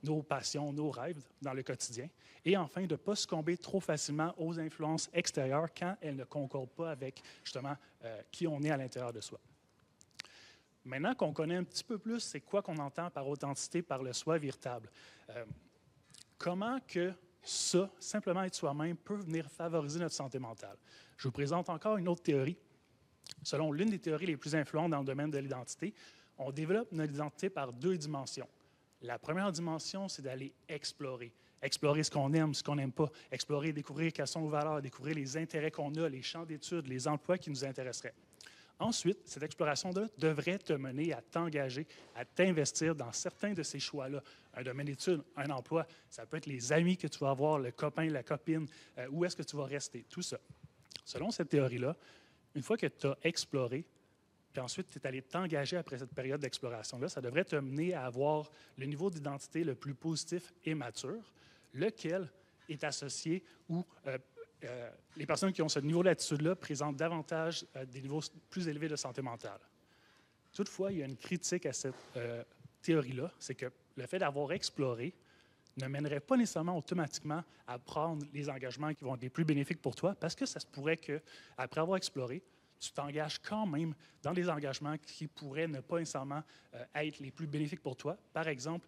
nos passions, nos rêves dans le quotidien. Et enfin, de ne pas succomber trop facilement aux influences extérieures quand elles ne concordent pas avec justement qui on est à l'intérieur de soi. Maintenant qu'on connaît un petit peu plus c'est quoi qu'on entend par authenticité, par le soi véritable, comment que ça, simplement être soi-même, peut venir favoriser notre santé mentale? Je vous présente encore une autre théorie. Selon l'une des théories les plus influentes dans le domaine de l'identité, on développe notre identité par 2 dimensions. La première dimension, c'est d'aller explorer. Explorer ce qu'on aime, ce qu'on n'aime pas. Explorer, découvrir quelles sont nos valeurs, découvrir les intérêts qu'on a, les champs d'études, les emplois qui nous intéresseraient. Ensuite, cette exploration-là devrait te mener à t'engager, à t'investir dans certains de ces choix-là. Un domaine d'études, un emploi, ça peut être les amis que tu vas avoir, le copain, la copine, où est-ce que tu vas rester, tout ça. Selon cette théorie-là, une fois que tu as exploré, puis ensuite tu es allé t'engager après cette période d'exploration-là, ça devrait te mener à avoir le niveau d'identité le plus positif et mature, lequel est associé ou les personnes qui ont ce niveau d'attitude-là présentent davantage des niveaux plus élevés de santé mentale. Toutefois, il y a une critique à cette théorie-là, c'est que le fait d'avoir exploré ne mènerait pas nécessairement automatiquement à prendre les engagements qui vont être les plus bénéfiques pour toi, parce que ça se pourrait qu'après avoir exploré, tu t'engages quand même dans des engagements qui pourraient ne pas nécessairement être les plus bénéfiques pour toi. Par exemple,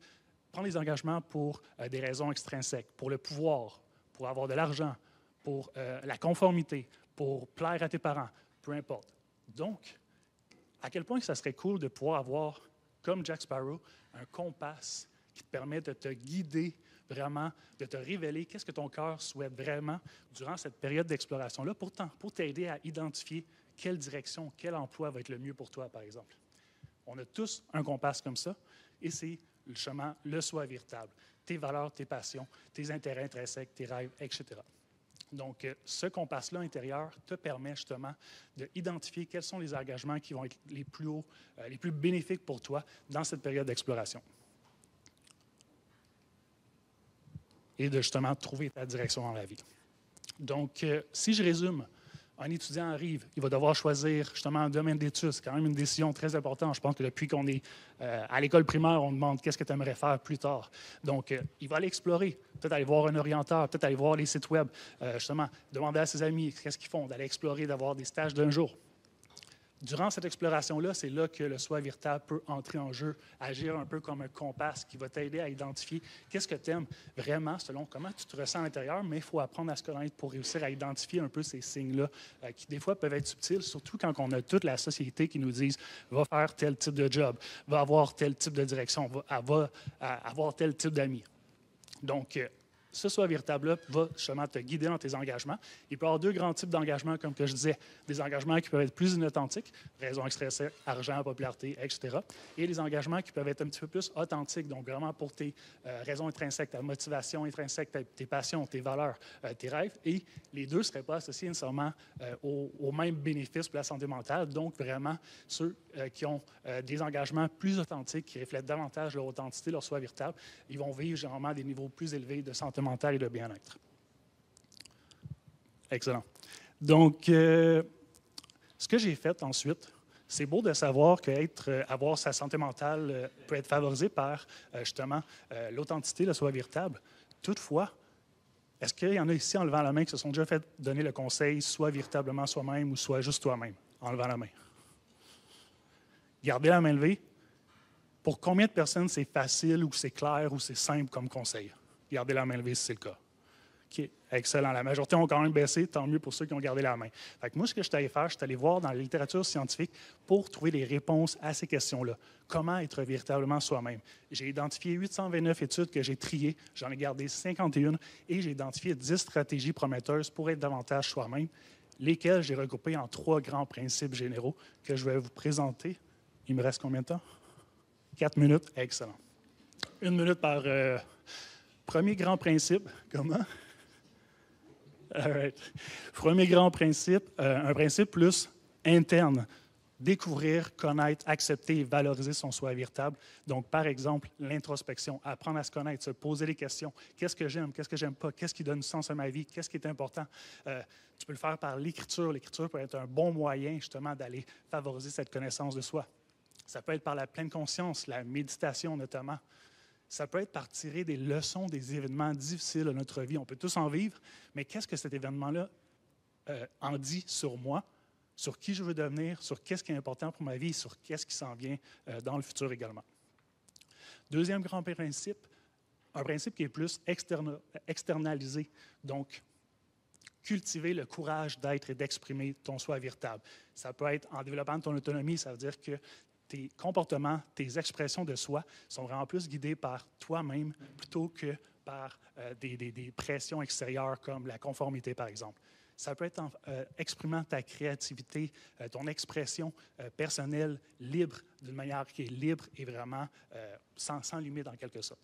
prendre des engagements pour des raisons extrinsèques, pour le pouvoir, pour avoir de l'argent, pour la conformité, pour plaire à tes parents, peu importe. Donc, à quel point ça serait cool de pouvoir avoir, comme Jack Sparrow, un compas qui te permet de te guider vraiment, de te révéler qu'est-ce que ton cœur souhaite vraiment durant cette période d'exploration-là pour t'aider à identifier quelle direction, quel emploi va être le mieux pour toi, par exemple. On a tous un compas comme ça, et c'est justement le soi véritable. Tes valeurs, tes passions, tes intérêts intrinsèques, tes rêves, etc. Donc, ce compas-là intérieur te permet justement d'identifier quels sont les engagements qui vont être les plus hauts, les plus bénéfiques pour toi dans cette période d'exploration. Et de justement trouver ta direction dans la vie. Donc, si je résume Un étudiant arrive, il va devoir choisir justement un domaine d'études. C'est quand même une décision très importante. Je pense que depuis qu'on est à l'école primaire, on demande qu'est-ce que tu aimerais faire plus tard. Donc, il va aller explorer, peut-être aller voir un orienteur, peut-être aller voir les sites web, justement, demander à ses amis qu'est-ce qu'ils font, d'aller explorer, d'avoir des stages d'un jour. Durant cette exploration-là, c'est là que le soi véritable peut entrer en jeu, agir un peu comme un compas qui va t'aider à identifier qu'est-ce que tu aimes vraiment selon comment tu te ressens à l'intérieur, mais il faut apprendre à se connaître pour réussir à identifier un peu ces signes-là qui, des fois, peuvent être subtils, surtout quand on a toute la société qui nous dit « va faire tel type de job, va avoir tel type de direction, va avoir tel type d'amis ». Donc, ce soi véritable-là va justement te guider dans tes engagements. Il peut y avoir deux grands types d'engagements, comme que je disais, des engagements qui peuvent être plus inauthentiques, raison extrinsèque, argent, popularité, etc., et des engagements qui peuvent être un petit peu plus authentiques, donc vraiment pour tes raisons intrinsèques, ta motivation intrinsèque, tes passions, tes valeurs, tes rêves, et les deux ne seraient pas associés nécessairement aux mêmes bénéfices pour la santé mentale, donc vraiment ceux qui ont des engagements plus authentiques, qui reflètent davantage leur authenticité, leur soi véritable, ils vont vivre généralement des niveaux plus élevés de santé mentale et de bien-être. Excellent. Donc, ce que j'ai fait ensuite, c'est beau de savoir qu'avoir sa santé mentale peut être favorisé par, justement, l'authenticité, le soi véritable. Toutefois, est-ce qu'il y en a ici, en levant la main, qui se sont déjà fait donner le conseil « sois véritablement soi-même » ou « sois juste toi-même » en levant la main? Gardez la main levée. Pour combien de personnes c'est facile ou c'est clair ou c'est simple comme conseil? Gardez la main levée si c'est le cas. OK, excellent. La majorité ont quand même baissé, tant mieux pour ceux qui ont gardé la main. Fait que moi, ce que je suis allé faire, je suis allé voir dans la littérature scientifique pour trouver les réponses à ces questions-là. Comment être véritablement soi-même? J'ai identifié 829 études que j'ai triées, j'en ai gardé 51 et j'ai identifié 10 stratégies prometteuses pour être davantage soi-même, lesquelles j'ai regroupées en 3 grands principes généraux que je vais vous présenter. Il me reste combien de temps? 4 minutes. Excellent. 1 minute par... Premier grand principe, comment? All right. Premier grand principe, un principe plus interne. Découvrir, connaître, accepter et valoriser son soi véritable. Donc, par exemple, l'introspection, apprendre à se connaître, se poser des questions. Qu'est-ce que j'aime? Qu'est-ce que j'aime pas? Qu'est-ce qui donne sens à ma vie? Qu'est-ce qui est important? Tu peux le faire par l'écriture. L'écriture peut être un bon moyen, justement, d'aller favoriser cette connaissance de soi. Ça peut être par la pleine conscience, la méditation notamment. Ça peut être par tirer des leçons des événements difficiles de notre vie. On peut tous en vivre, mais qu'est-ce que cet événement-là en dit sur moi, sur qui je veux devenir, sur qu'est-ce qui est important pour ma vie, sur qu'est-ce qui s'en vient dans le futur également. Deuxième grand principe, un principe qui est plus externalisé. Donc, cultiver le courage d'être et d'exprimer ton soi véritable. Ça peut être en développant ton autonomie, ça veut dire que tes comportements, tes expressions de soi sont vraiment plus guidés par toi-même plutôt que par des pressions extérieures comme la conformité, par exemple. Ça peut être en exprimant ta créativité, ton expression personnelle libre, d'une manière qui est libre et vraiment sans limite en quelque sorte.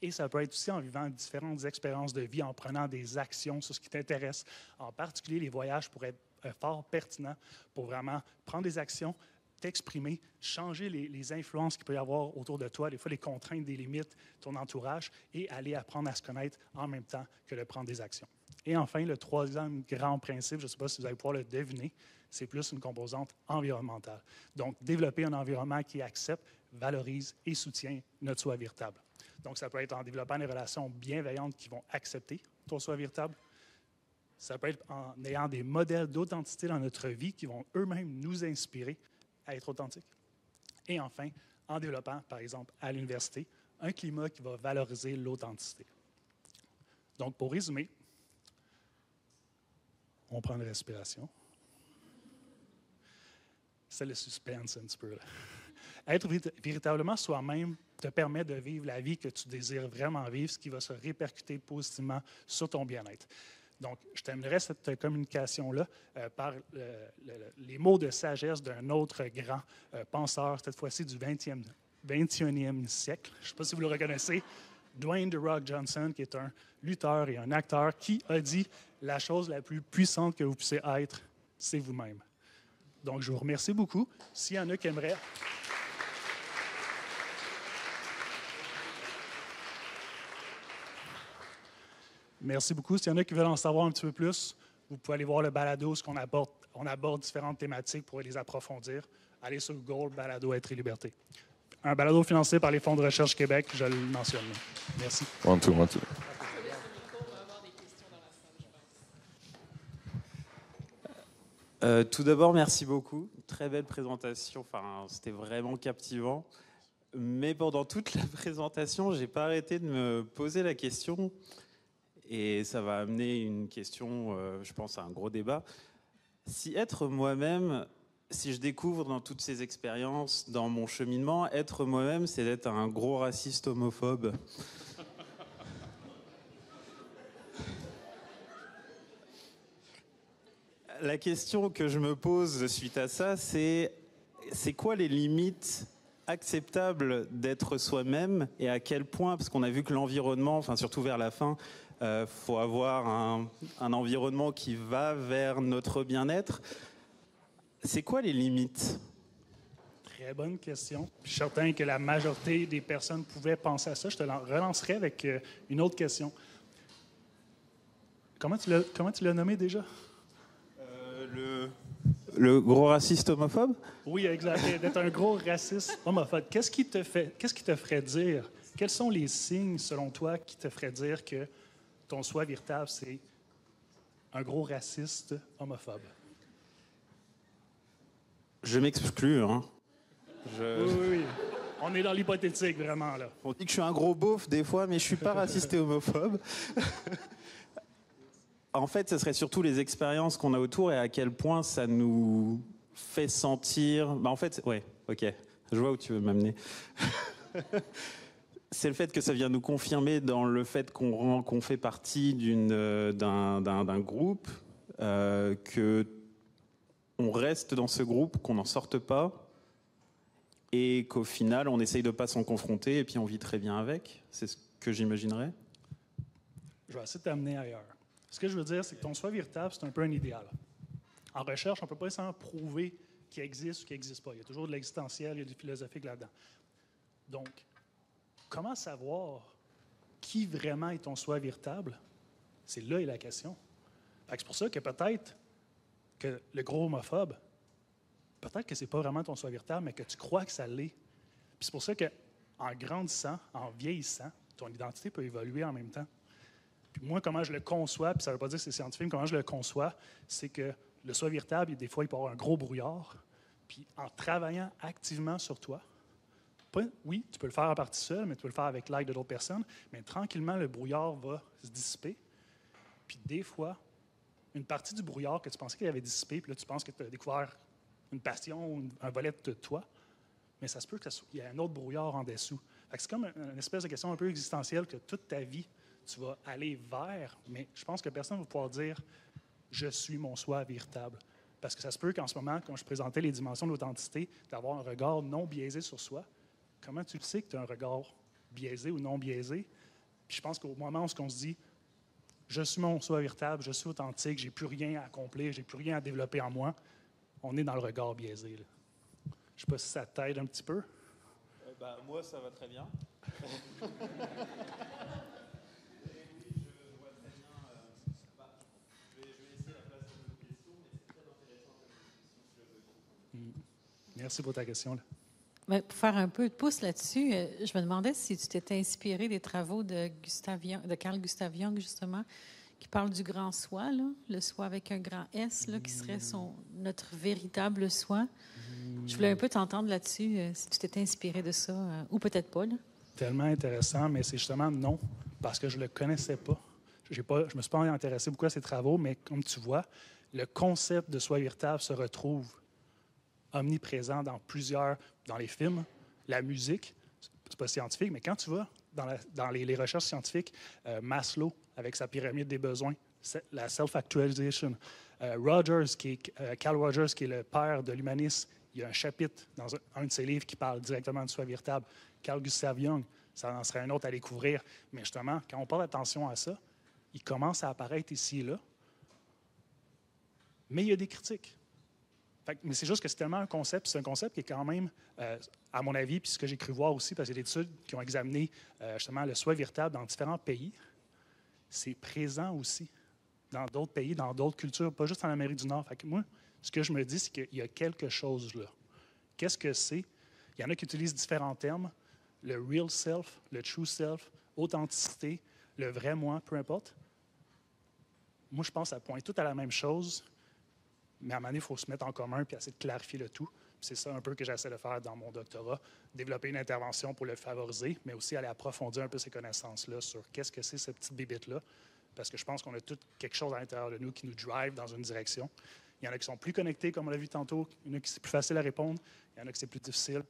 Et ça peut être aussi en vivant différentes expériences de vie, en prenant des actions sur ce qui t'intéresse. En particulier, les voyages pourraient être fort pertinents pour vraiment prendre des actions, t'exprimer, changer les influences qu'il peut y avoir autour de toi, des fois les contraintes, des limites, ton entourage, et aller apprendre à se connaître en même temps que de prendre des actions. Et enfin, le troisième grand principe, je ne sais pas si vous allez pouvoir le deviner, c'est plus une composante environnementale. Donc, développer un environnement qui accepte, valorise et soutient notre soi véritable. Donc, ça peut être en développant des relations bienveillantes qui vont accepter ton soi véritable. Ça peut être en ayant des modèles d'authenticité dans notre vie qui vont eux-mêmes nous inspirer à être authentique. Et enfin, en développant, par exemple, à l'université, un climat qui va valoriser l'authenticité. Donc, pour résumer, on prend une respiration. C'est le suspense un petit peu, là. Être véritablement soi-même te permet de vivre la vie que tu désires vraiment vivre, ce qui va se répercuter positivement sur ton bien-être. Donc, je terminerai cette communication-là par les mots de sagesse d'un autre grand penseur, cette fois-ci du 21e siècle. Je ne sais pas si vous le reconnaissez, Dwayne The Rock Johnson, qui est un lutteur et un acteur, qui a dit « La chose la plus puissante que vous puissiez être, c'est vous-même ». Donc, je vous remercie beaucoup. S'il y en a qui aimeraient... Merci beaucoup. S'il y en a qui veulent en savoir un petit peu plus, Vous pouvez aller voir le balado, ce qu'on aborde. On aborde différentes thématiques pour les approfondir. Allez sur Google, balado Être et Liberté. Un balado financé par les fonds de recherche Québec, je le mentionne. Merci. One, two, one, two. Tout d'abord, merci beaucoup. Très belle présentation. Enfin, c'était vraiment captivant. Mais pendant toute la présentation, j'ai pas arrêté de me poser la question. Et ça va amener une question, je pense, à un gros débat. Si être moi-même, si je découvre dans toutes ces expériences, dans mon cheminement, être moi-même, c'est d'être un gros raciste homophobe. La question que je me pose suite à ça, c'est quoi les limites acceptables d'être soi-même et à quel point, parce qu'on a vu que l'environnement, enfin surtout vers la fin, faut avoir un environnement qui va vers notre bien-être. C'est quoi les limites? Très bonne question. Je suis certain que la majorité des personnes pouvaient penser à ça. Je te relancerai avec une autre question. Comment tu l'as nommé déjà? Le gros raciste homophobe? Oui, exact. D'être un gros raciste homophobe. Qu'est-ce qui te ferait dire? Quels sont les signes, selon toi, qui te feraient dire que ton soi véritable, c'est un gros raciste homophobe? Je m'exclus, hein. Oui. On est dans l'hypothétique, vraiment, là. On dit que je suis un gros beauf des fois, mais je suis pas raciste et homophobe. En fait, ce serait surtout les expériences qu'on a autour et à quel point ça nous fait sentir... en fait, ouais, ok, je vois où tu veux m'amener. C'est le fait que ça vient nous confirmer dans le fait qu'on fait partie d'un groupe, que on reste dans ce groupe, qu'on n'en sorte pas, et qu'au final, on essaye de ne pas s'en confronter, et puis on vit très bien avec. C'est ce que j'imaginerais. Je vais essayer de t'amener ailleurs. Ce que je veux dire, c'est que ton soi véritable, c'est un peu un idéal. En recherche, on ne peut pas nécessairement prouver qu'il existe ou qu'il n'existe pas. Il y a toujours de l'existentiel, il y a du philosophique là-dedans. Donc, comment savoir qui vraiment est ton soi véritable? C'est là est la question. C'est pour ça que peut-être que le gros homophobe, peut-être que ce n'est pas vraiment ton soi véritable, mais que tu crois que ça l'est. Puis c'est pour ça qu'en grandissant, en vieillissant, ton identité peut évoluer en même temps. Puis moi, comment je le conçois, puis ça ne veut pas dire que c'est scientifique, mais comment je le conçois, c'est que le soi véritable, des fois, il peut avoir un gros brouillard. Puis en travaillant activement sur toi, oui, tu peux le faire en partie seul, mais tu peux le faire avec l'aide de d'autres personnes, mais tranquillement, le brouillard va se dissiper. Puis des fois, une partie du brouillard que tu pensais qu'il avait dissipé, puis là, tu penses que tu as découvert une passion ou un volet de toi, mais ça se peut qu'il y ait un autre brouillard en dessous. Fait que c'est comme une espèce de question un peu existentielle que toute ta vie, tu vas aller vers, mais je pense que personne ne va pouvoir dire « je suis mon soi véritable ». Parce que ça se peut qu'en ce moment, quand je présentais les dimensions de l'authenticité, d'avoir un regard non biaisé sur soi. Comment tu le sais que tu as un regard biaisé ou non biaisé? Puis je pense qu'au moment où on se dit « je suis mon soi véritable, je suis authentique, j'ai plus rien à accomplir, j'ai plus rien à développer en moi », on est dans le regard biaisé. Là. Je ne sais pas si ça t'aide un petit peu. Moi, ça va très bien. Merci pour ta question. Là. Bien, pour faire un peu de pouce là-dessus, je me demandais si tu t'étais inspiré des travaux de Carl Gustav Jung, justement, qui parle du grand soi, là, le soi avec un grand S, là, qui serait notre véritable soi. Je voulais un peu t'entendre là-dessus, si tu t'étais inspiré de ça, ou peut-être pas. Là. Tellement intéressant, mais c'est justement non, parce que je ne le connaissais pas. Je ne me suis pas intéressé beaucoup à ces travaux, mais comme tu vois, le concept de soi véritable se retrouve omniprésent dans les films, la musique. C'est pas scientifique, mais quand tu vas dans les recherches scientifiques, Maslow, avec sa pyramide des besoins, la self-actualization, Carl Rogers, qui est le père de l'humanisme, il y a un chapitre dans un de ses livres qui parle directement de soi véritable. Carl Gustav Jung, ça en serait un autre à découvrir. Mais justement, quand on porte attention à ça, il commence à apparaître ici et là. Mais il y a des critiques. Mais c'est juste que c'est tellement un concept qui est quand même, à mon avis, puis ce que j'ai cru voir aussi, parce qu'il y a des études qui ont examiné justement le soi véritable dans différents pays, c'est présent aussi. dans d'autres pays, dans d'autres cultures, pas juste en Amérique du Nord. Fait que moi, ce que je me dis, c'est qu'il y a quelque chose là. Qu'est-ce que c'est? Il y en a qui utilisent différents termes. Le real self, le true self, authenticité, le vrai moi, peu importe. Moi, je pense que ça pointe tout à la même chose, mais à un moment donné, il faut se mettre en commun et essayer de clarifier le tout. C'est ça un peu que j'essaie de faire dans mon doctorat, développer une intervention pour le favoriser, mais aussi aller approfondir un peu ces connaissances-là sur qu'est-ce que c'est cette petite bébite-là, parce que je pense qu'on a tout quelque chose à l'intérieur de nous qui nous drive dans une direction. Il y en a qui sont plus connectés, comme on l'a vu tantôt, il y en a qui c'est plus facile à répondre, il y en a qui c'est plus difficile,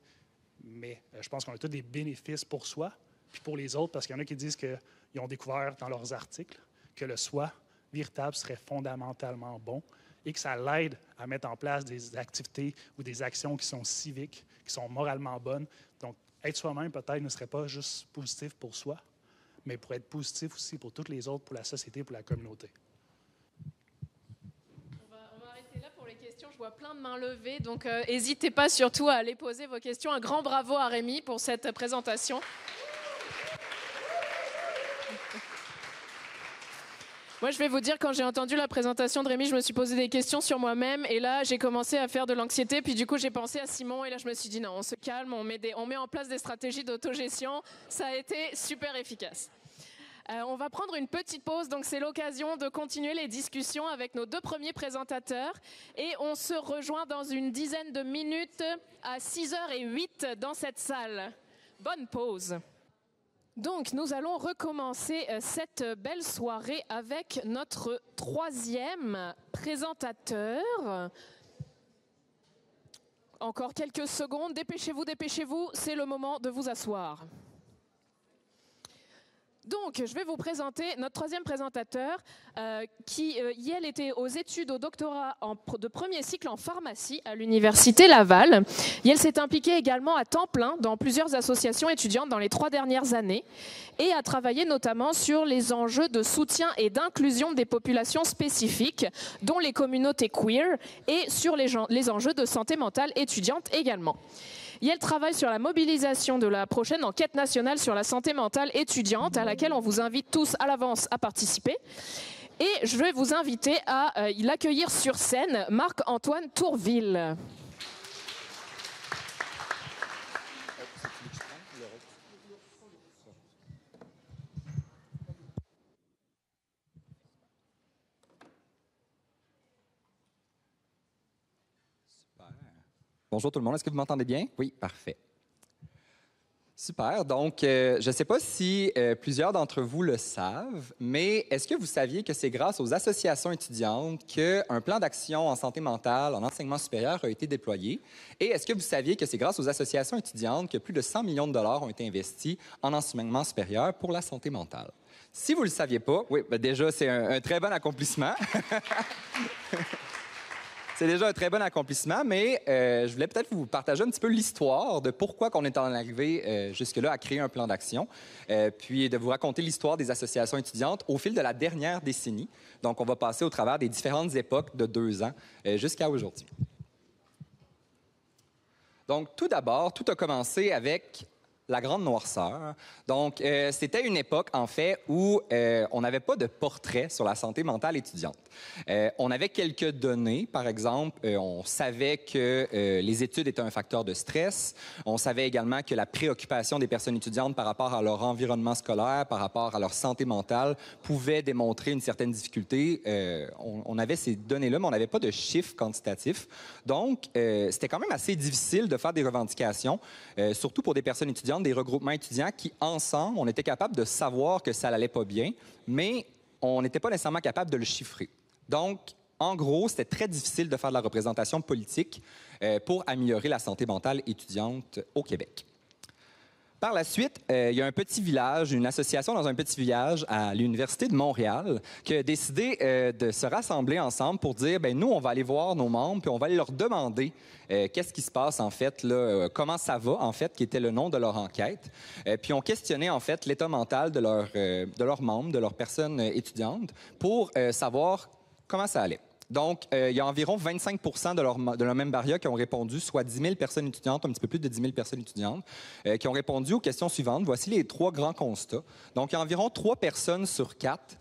mais je pense qu'on a tous des bénéfices pour soi, puis pour les autres, parce qu'il y en a qui disent qu'ils ont découvert dans leurs articles que le soi véritable serait fondamentalement bon, et que ça l'aide à mettre en place des activités ou des actions qui sont civiques, qui sont moralement bonnes. Donc, être soi-même, peut-être, ne serait pas juste positif pour soi, mais pour être positif aussi pour toutes les autres, pour la société, pour la communauté. On va arrêter là pour les questions. Je vois plein de mains levées, donc n'hésitez pas surtout à aller poser vos questions. Un grand bravo à Rémi pour cette présentation. Moi, je vais vous dire, quand j'ai entendu la présentation de Rémi, je me suis posé des questions sur moi-même. Et là, j'ai commencé à faire de l'anxiété. Puis du coup, j'ai pensé à Simon. Et là, je me suis dit, non, on se calme, on met en place des stratégies d'autogestion. Ça a été super efficace. On va prendre une petite pause. Donc, c'est l'occasion de continuer les discussions avec nos deux premiers présentateurs. Et on se rejoint dans une dizaine de minutes à 6h08 dans cette salle. Bonne pause. Donc, nous allons recommencer cette belle soirée avec notre troisième présentateur. Encore quelques secondes, dépêchez-vous, c'est le moment de vous asseoir. Donc, je vais vous présenter notre troisième présentateur qui, elle, était aux études au doctorat de premier cycle en pharmacie à l'Université Laval. Elle s'est impliquée également à temps plein dans plusieurs associations étudiantes dans les 3 dernières années et a travaillé notamment sur les enjeux de soutien et d'inclusion des populations spécifiques, dont les communautés queer, et sur les enjeux de santé mentale étudiante également. Elle travaille sur la mobilisation de la prochaine enquête nationale sur la santé mentale étudiante, à laquelle on vous invite tous à l'avance à participer. Et je vais vous inviter à l'accueillir sur scène, Marc-Antoine Tourville. Bonjour tout le monde, est-ce que vous m'entendez bien? Oui, parfait. Super, donc je ne sais pas si plusieurs d'entre vous le savent, mais est-ce que vous saviez que c'est grâce aux associations étudiantes qu'un plan d'action en santé mentale, en enseignement supérieur a été déployé? Et est-ce que vous saviez que c'est grâce aux associations étudiantes que plus de 100 millions de dollars ont été investis en enseignement supérieur pour la santé mentale? Si vous ne le saviez pas, oui, ben déjà c'est un très bon accomplissement. C'est déjà un très bon accomplissement, mais je voulais peut-être vous partager un petit peu l'histoire de pourquoi on est en arrivé jusque-là à créer un plan d'action, puis de vous raconter l'histoire des associations étudiantes au fil de la dernière décennie. Donc, on va passer au travers des différentes époques de 2 ans jusqu'à aujourd'hui. Donc, tout d'abord, tout a commencé avec la Grande Noirceur. Donc, c'était une époque, en fait, où on n'avait pas de portrait sur la santé mentale étudiante. On avait quelques données, par exemple, on savait que les études étaient un facteur de stress. On savait également que la préoccupation des personnes étudiantes par rapport à leur environnement scolaire, par rapport à leur santé mentale, pouvait démontrer une certaine difficulté. On avait ces données-là, mais on n'avait pas de chiffres quantitatifs. Donc, c'était quand même assez difficile de faire des revendications, surtout pour des personnes étudiantes, des regroupements étudiants qui, ensemble, on était capable de savoir que ça n'allait pas bien, mais on n'était pas nécessairement capable de le chiffrer. Donc, en gros, c'était très difficile de faire de la représentation politique pour améliorer la santé mentale étudiante au Québec. Par la suite, il y a un petit village, une association dans un petit village à l'Université de Montréal qui a décidé de se rassembler ensemble pour dire, bien, nous, on va aller voir nos membres puis on va aller leur demander qu'est-ce qui se passe, en fait, là, comment ça va, en fait, qui était le nom de leur enquête. Puis on questionnait, en fait, l'état mental de leurs membres, de leurs personnes étudiantes pour savoir comment ça allait. Donc, il y a environ 25 de leur membraya qui ont répondu, soit 10 000 personnes étudiantes, un petit peu plus de 10 000 personnes étudiantes, qui ont répondu aux questions suivantes. Voici les 3 grands constats. Donc, il y a environ 3 personnes sur 4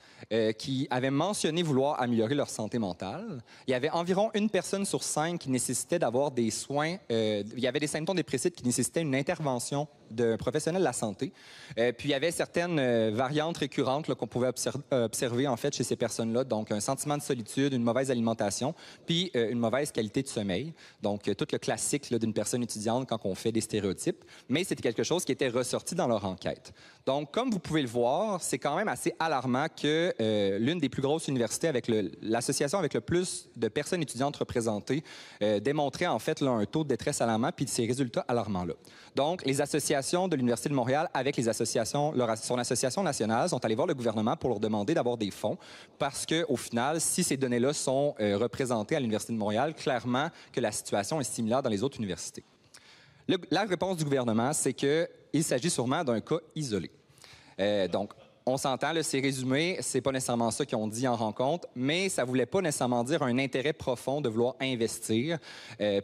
qui avaient mentionné vouloir améliorer leur santé mentale. Il y avait environ 1 personne sur 5 qui nécessitait d'avoir des soins. Il y avait des symptômes dépressifs qui nécessitaient une intervention d'un professionnel de la santé. Puis il y avait certaines variantes récurrentes qu'on pouvait observer en fait chez ces personnes-là. Donc un sentiment de solitude, une mauvaise alimentation, puis une mauvaise qualité de sommeil. Donc tout le classique d'une personne étudiante quand on fait des stéréotypes. Mais c'était quelque chose qui était ressorti dans leur enquête. Donc comme vous pouvez le voir, c'est quand même assez alarmant que l'une des plus grosses universités avec l'association avec le plus de personnes étudiantes représentées démontrait en fait là, un taux de détresse alarmant puis ces résultats alarmants-là. Donc les associations de l'Université de Montréal avec les associations, son association nationale sont allées voir le gouvernement pour leur demander d'avoir des fonds parce qu'au final, si ces données-là sont représentées à l'Université de Montréal, clairement que la situation est similaire dans les autres universités. La réponse du gouvernement, c'est qu'il s'agit sûrement d'un cas isolé. Donc, on s'entend, c'est résumé, c'est pas nécessairement ça qu'ils ont dit en rencontre, mais ça voulait pas nécessairement dire un intérêt profond de vouloir investir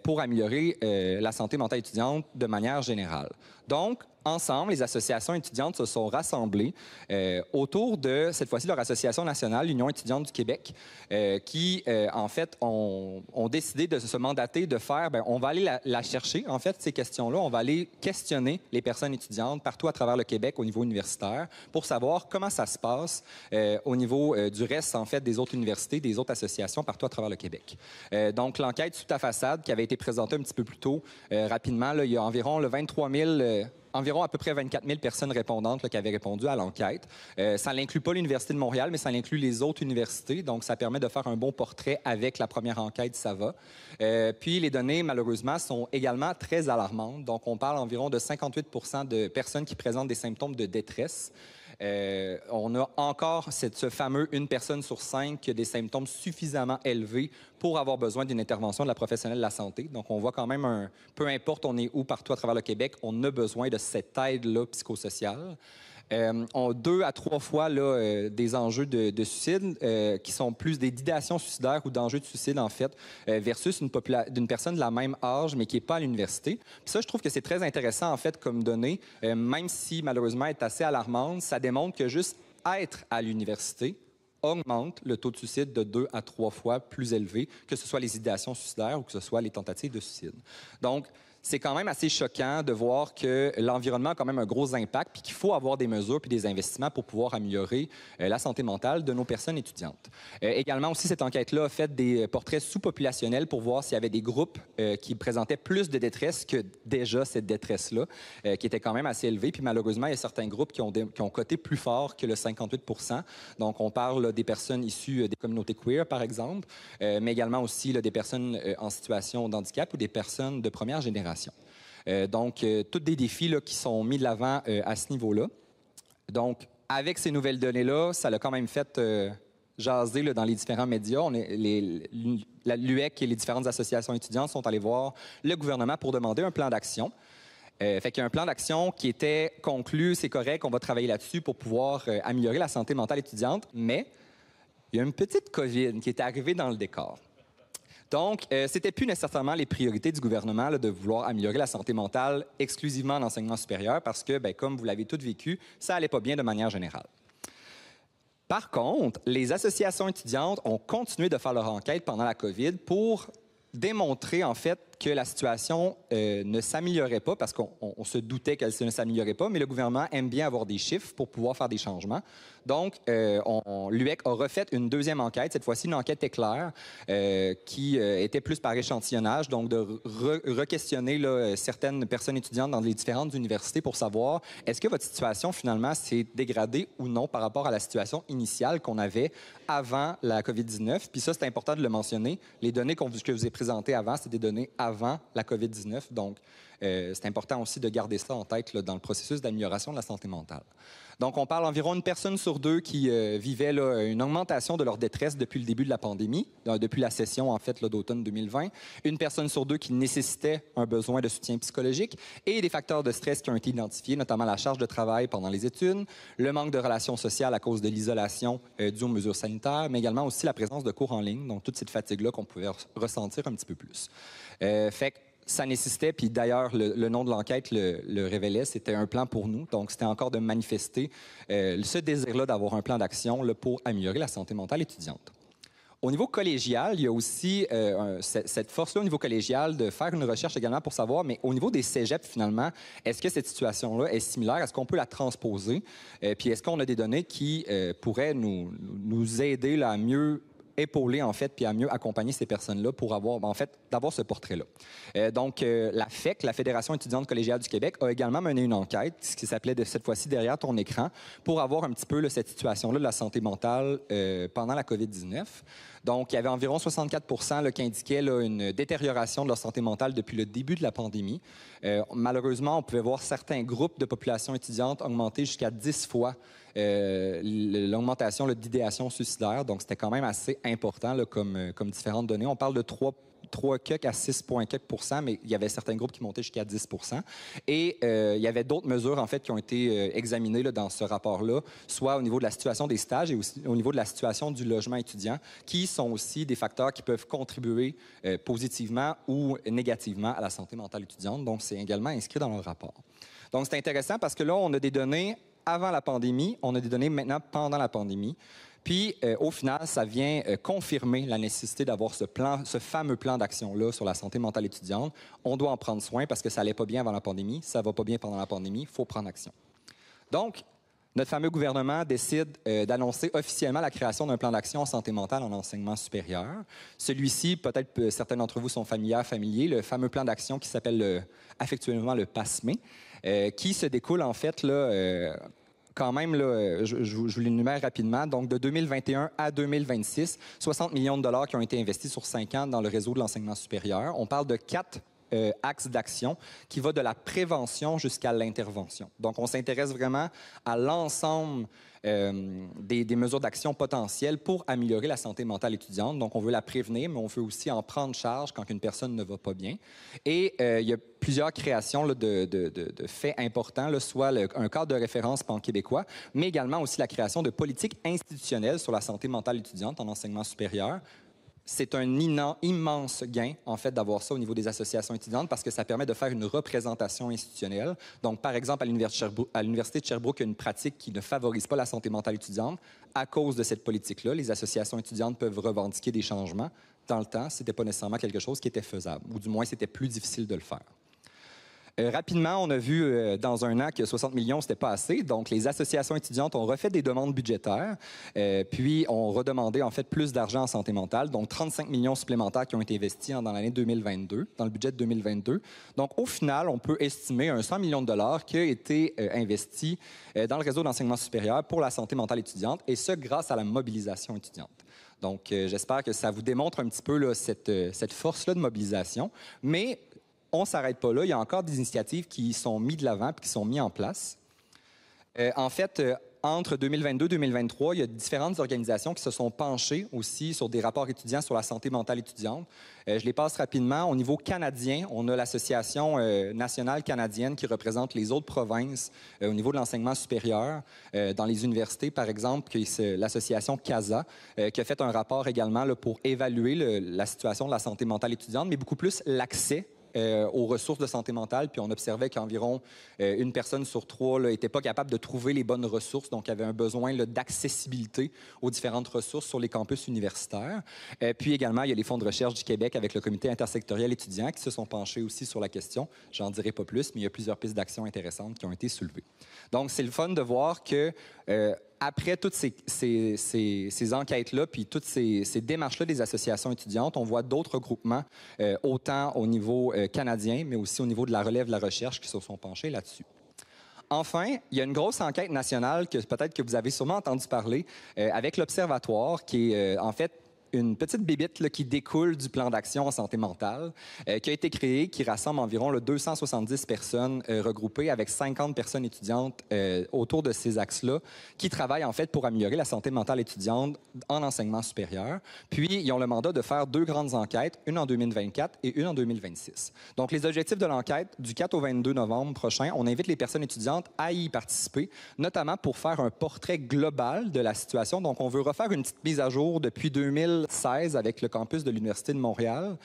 pour améliorer la santé mentale étudiante de manière générale. Donc, ensemble, les associations étudiantes se sont rassemblées autour de, cette fois-ci, leur association nationale, l'Union étudiante du Québec, qui, en fait, ont décidé de se mandater de faire, on va aller la chercher, en fait, ces questions-là. On va aller questionner les personnes étudiantes partout à travers le Québec au niveau universitaire pour savoir comment ça se passe au niveau du reste, en fait, des autres universités, des autres associations partout à travers le Québec. Donc, l'enquête sous ta façade, qui avait été présentée un petit peu plus tôt, rapidement, là, il y a environ 23 000... environ à peu près 24 000 personnes répondantes qui avaient répondu à l'enquête. Ça n'inclut pas l'Université de Montréal, mais ça inclut les autres universités. Donc, ça permet de faire un bon portrait avec la première enquête, ça va. Puis, les données, malheureusement, sont également très alarmantes. Donc, on parle environ de 58 de personnes qui présentent des symptômes de détresse. On a encore ce fameux 1 personne sur 5 qui a des symptômes suffisamment élevés pour avoir besoin d'une intervention de la professionnelle de la santé. Donc, on voit quand même, peu importe on est où partout à travers le Québec, on a besoin de cette aide-là psychosociale. 2 à 3 fois là, des enjeux de suicide qui sont plus des idéations suicidaires ou d'enjeux de suicide, en fait, versus d'une personne de la même âge, mais qui n'est pas à l'université. Puis ça, je trouve que c'est très intéressant, en fait, comme donnée, même si, malheureusement, elle est assez alarmante. Ça démontre que juste être à l'université augmente le taux de suicide de 2 à 3 fois plus élevé, que ce soit les idéations suicidaires ou que ce soit les tentatives de suicide. Donc, c'est quand même assez choquant de voir que l'environnement a quand même un gros impact puis qu'il faut avoir des mesures puis des investissements pour pouvoir améliorer la santé mentale de nos personnes étudiantes. Également aussi, cette enquête-là a fait des portraits sous-populationnels pour voir s'il y avait des groupes qui présentaient plus de détresse que déjà cette détresse-là, qui était quand même assez élevée. Puis malheureusement, il y a certains groupes qui ont coté plus fort que le 58 %. Donc, on parle là, des personnes issues des communautés queer, par exemple, mais également aussi là, des personnes en situation de handicap ou des personnes de première génération. Donc, tous des défis là, qui sont mis de l'avant à ce niveau-là. Donc, avec ces nouvelles données-là, ça l'a quand même fait jaser là, dans les différents médias. L'UEC et les différentes associations étudiantes sont allées voir le gouvernement pour demander un plan d'action. Fait qu'il y a un plan d'action qui était conclu, c'est correct, on va travailler là-dessus pour pouvoir améliorer la santé mentale étudiante, mais il y a une petite COVID qui est arrivée dans le décor. Donc, c'était plus nécessairement les priorités du gouvernement là, de vouloir améliorer la santé mentale exclusivement en enseignement supérieur parce que, comme vous l'avez tous vécu, ça allait pas bien de manière générale. Par contre, les associations étudiantes ont continué de faire leur enquête pendant la COVID pour démontrer, en fait, que la situation ne s'améliorait pas parce qu'on se doutait qu'elle ne s'améliorait pas, mais le gouvernement aime bien avoir des chiffres pour pouvoir faire des changements. Donc, l'UEC a refait une deuxième enquête, cette fois-ci une enquête éclair, qui était plus par échantillonnage, donc de re-questionner certaines personnes étudiantes dans les différentes universités pour savoir est-ce que votre situation, finalement, s'est dégradée ou non par rapport à la situation initiale qu'on avait avant la COVID-19. Puis ça, c'est important de le mentionner. Les données que je vous ai présentées avant, c'est des données avant avant la COVID-19. Donc, c'est important aussi de garder ça en tête là, dans le processus d'amélioration de la santé mentale. Donc, on parle environ une personne sur deux qui vivait là, une augmentation de leur détresse depuis le début de la pandémie, depuis la session en fait là, d'automne 2020. Une personne sur deux qui nécessitait un besoin de soutien psychologique et des facteurs de stress qui ont été identifiés, notamment la charge de travail pendant les études, le manque de relations sociales à cause de l'isolation due aux mesures sanitaires, mais également aussi la présence de cours en ligne, donc toute cette fatigue-là qu'on pouvait ressentir un petit peu plus. Fait que ça nécessitait, puis d'ailleurs, le nom de l'enquête le révélait, c'était un plan pour nous. Donc, c'était encore de manifester ce désir-là d'avoir un plan d'action pour améliorer la santé mentale étudiante. Au niveau collégial, il y a aussi cette force-là au niveau collégial de faire une recherche également pour savoir, mais au niveau des cégeps, finalement, est-ce que cette situation-là est similaire? Est-ce qu'on peut la transposer? Puis est-ce qu'on a des données qui pourraient nous aider là, à mieux épauler, en fait, puis à mieux accompagner ces personnes-là pour avoir, en fait, d'avoir ce portrait-là. Donc, la FEC, la Fédération étudiante collégiale du Québec, a également mené une enquête, ce qui s'appelait de cette fois-ci derrière ton écran, pour avoir un petit peu là, cette situation-là de la santé mentale pendant la COVID-19. Donc, il y avait environ 64 là, qui indiquaient là, une détérioration de leur santé mentale depuis le début de la pandémie. Malheureusement, on pouvait voir certains groupes de population étudiante augmenter jusqu'à 10 fois l'augmentation d'idéation suicidaire. Donc, c'était quand même assez important là, comme différentes données. On parle de 3 à 6,4 %, mais il y avait certains groupes qui montaient jusqu'à 10 %. Et il y avait d'autres mesures, en fait, qui ont été examinées là, dans ce rapport-là, soit au niveau de la situation des stages et aussi au niveau de la situation du logement étudiant, qui sont aussi des facteurs qui peuvent contribuer positivement ou négativement à la santé mentale étudiante. Donc, c'est également inscrit dans le rapport. Donc, c'est intéressant parce que là, on a des données avant la pandémie, on a des données maintenant pendant la pandémie. Puis, au final, ça vient confirmer la nécessité d'avoir ce fameux plan d'action-là sur la santé mentale étudiante. On doit en prendre soin parce que ça n'allait pas bien avant la pandémie, ça ne va pas bien pendant la pandémie, il faut prendre action. Donc, notre fameux gouvernement décide d'annoncer officiellement la création d'un plan d'action en santé mentale en enseignement supérieur. Celui-ci, peut-être certains d'entre vous sont familiers, le fameux plan d'action qui s'appelle affectueusement le PASME, qui se découle en fait là, quand même, là, je vous l'énumère rapidement. Donc, de 2021 à 2026, 60 millions de dollars qui ont été investis sur 5 ans dans le réseau de l'enseignement supérieur. On parle de 4 axes d'action qui va de la prévention jusqu'à l'intervention. Donc, on s'intéresse vraiment à l'ensemble des mesures d'action potentielles pour améliorer la santé mentale étudiante. Donc, on veut la prévenir, mais on veut aussi en prendre charge quand une personne ne va pas bien. Et il y a plusieurs créations là, de faits importants, là, soit un cadre de référence pan-québécois, mais également aussi la création de politiques institutionnelles sur la santé mentale étudiante en enseignement supérieur. C'est un immense gain, en fait, d'avoir ça au niveau des associations étudiantes parce que ça permet de faire une représentation institutionnelle. Donc, par exemple, à l'Université de Sherbrooke, il y a une pratique qui ne favorise pas la santé mentale étudiante. À cause de cette politique-là, les associations étudiantes peuvent revendiquer des changements. Dans le temps, ce n'était pas nécessairement quelque chose qui était faisable, ou du moins, c'était plus difficile de le faire. Rapidement, on a vu dans un an que 60 millions, c'était pas assez. Donc, les associations étudiantes ont refait des demandes budgétaires, puis ont redemandé en fait plus d'argent en santé mentale. Donc, 35 millions supplémentaires qui ont été investis dans l'année 2022, dans le budget de 2022. Donc, au final, on peut estimer un 100 millions de dollars qui a été investi dans le réseau d'enseignement supérieur pour la santé mentale étudiante, et ce, grâce à la mobilisation étudiante. Donc, j'espère que ça vous démontre un petit peu là, cette force-là de mobilisation. Mais on ne s'arrête pas là. Il y a encore des initiatives qui sont mises de l'avant et qui sont mises en place. En fait, entre 2022 et 2023, il y a différentes organisations qui se sont penchées aussi sur des rapports étudiants sur la santé mentale étudiante. Je les passe rapidement. Au niveau canadien, on a l'Association nationale canadienne qui représente les autres provinces au niveau de l'enseignement supérieur. Dans les universités, par exemple, c'est l'association CASA qui a fait un rapport également là, pour évaluer la situation de la santé mentale étudiante, mais beaucoup plus l'accès aux ressources de santé mentale, puis on observait qu'environ une personne sur 3 n'était pas capable de trouver les bonnes ressources, donc avait un besoin d'accessibilité aux différentes ressources sur les campus universitaires. Puis également, il y a les fonds de recherche du Québec avec le comité intersectoriel étudiant qui se sont penchés aussi sur la question. J'en dirai pas plus, mais il y a plusieurs pistes d'action intéressantes qui ont été soulevées. Donc, c'est le fun de voir que après toutes ces enquêtes-là, puis toutes ces démarches-là des associations étudiantes, on voit d'autres groupements, autant au niveau canadien, mais aussi au niveau de la relève de la recherche, qui se sont penchés là-dessus. Enfin, il y a une grosse enquête nationale que peut-être que vous avez sûrement entendu parler, avec l'Observatoire, qui est en fait une petite bébite là, qui découle du plan d'action en santé mentale, qui a été créé, qui rassemble environ là, 270 personnes regroupées avec 50 personnes étudiantes autour de ces axes-là, qui travaillent en fait pour améliorer la santé mentale étudiante en enseignement supérieur. Puis, ils ont le mandat de faire 2 grandes enquêtes, une en 2024 et une en 2026. Donc, les objectifs de l'enquête, du 4 au 22 novembre prochain, on invite les personnes étudiantes à y participer, notamment pour faire un portrait global de la situation. Donc, on veut refaire une petite mise à jour depuis 2016 avec le campus de l'Université de Montréal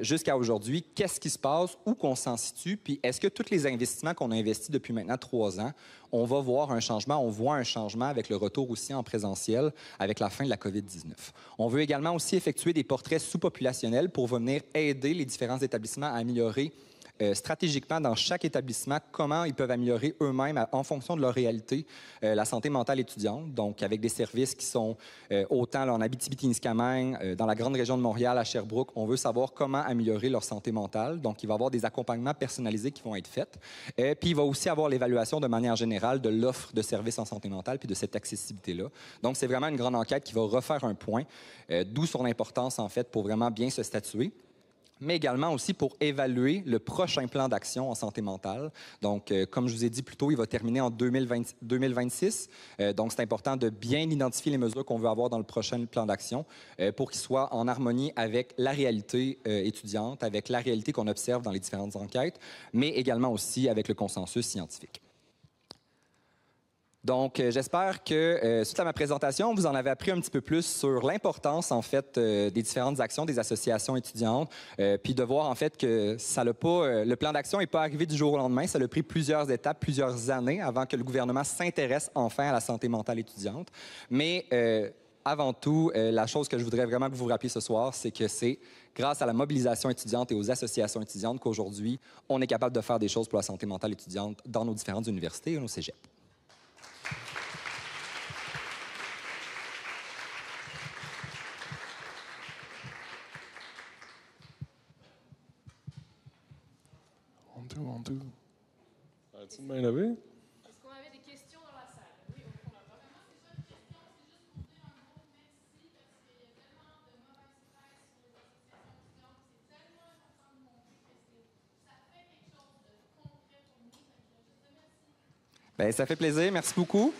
jusqu'à aujourd'hui. Qu'est-ce qui se passe? Où qu'on s'en situe? Puis, est-ce que tous les investissements qu'on a investis depuis maintenant 3 ans, on va voir un changement? On voit un changement avec le retour aussi en présentiel avec la fin de la COVID-19. On veut également aussi effectuer des portraits sous-populationnels pour venir aider les différents établissements à améliorer stratégiquement dans chaque établissement comment ils peuvent améliorer eux-mêmes en fonction de leur réalité la santé mentale étudiante. Donc, avec des services qui sont autant là, en Abitibi-Témiscamingue, dans la grande région de Montréal, à Sherbrooke, on veut savoir comment améliorer leur santé mentale. Donc, il va y avoir des accompagnements personnalisés qui vont être faits. Puis, il va aussi avoir l'évaluation de manière générale de l'offre de services en santé mentale puis de cette accessibilité-là. Donc, c'est vraiment une grande enquête qui va refaire un point, d'où son importance, en fait, pour vraiment bien se statuer, mais également aussi pour évaluer le prochain plan d'action en santé mentale. Donc, comme je vous ai dit plus tôt, il va terminer en 2026. Donc, c'est important de bien identifier les mesures qu'on veut avoir dans le prochain plan d'action pour qu'il soit en harmonie avec la réalité étudiante, avec la réalité qu'on observe dans les différentes enquêtes, mais également aussi avec le consensus scientifique. Donc, j'espère que, suite à ma présentation, vous en avez appris un petit peu plus sur l'importance, en fait, des différentes actions des associations étudiantes, puis de voir, en fait, que ça l'a pas, le plan d'action n'est pas arrivé du jour au lendemain. Ça a pris plusieurs étapes, plusieurs années avant que le gouvernement s'intéresse enfin à la santé mentale étudiante. Mais, avant tout, la chose que je voudrais vraiment que vous vous rappeliez ce soir, c'est que c'est grâce à la mobilisation étudiante et aux associations étudiantes qu'aujourd'hui, on est capable de faire des choses pour la santé mentale étudiante dans nos différentes universités et nos cégeps. On do. As-tu une main levée? Est-ce qu'on avait des questions dans la salle? Oui, on a pas. Bien, ça fait plaisir. Merci beaucoup.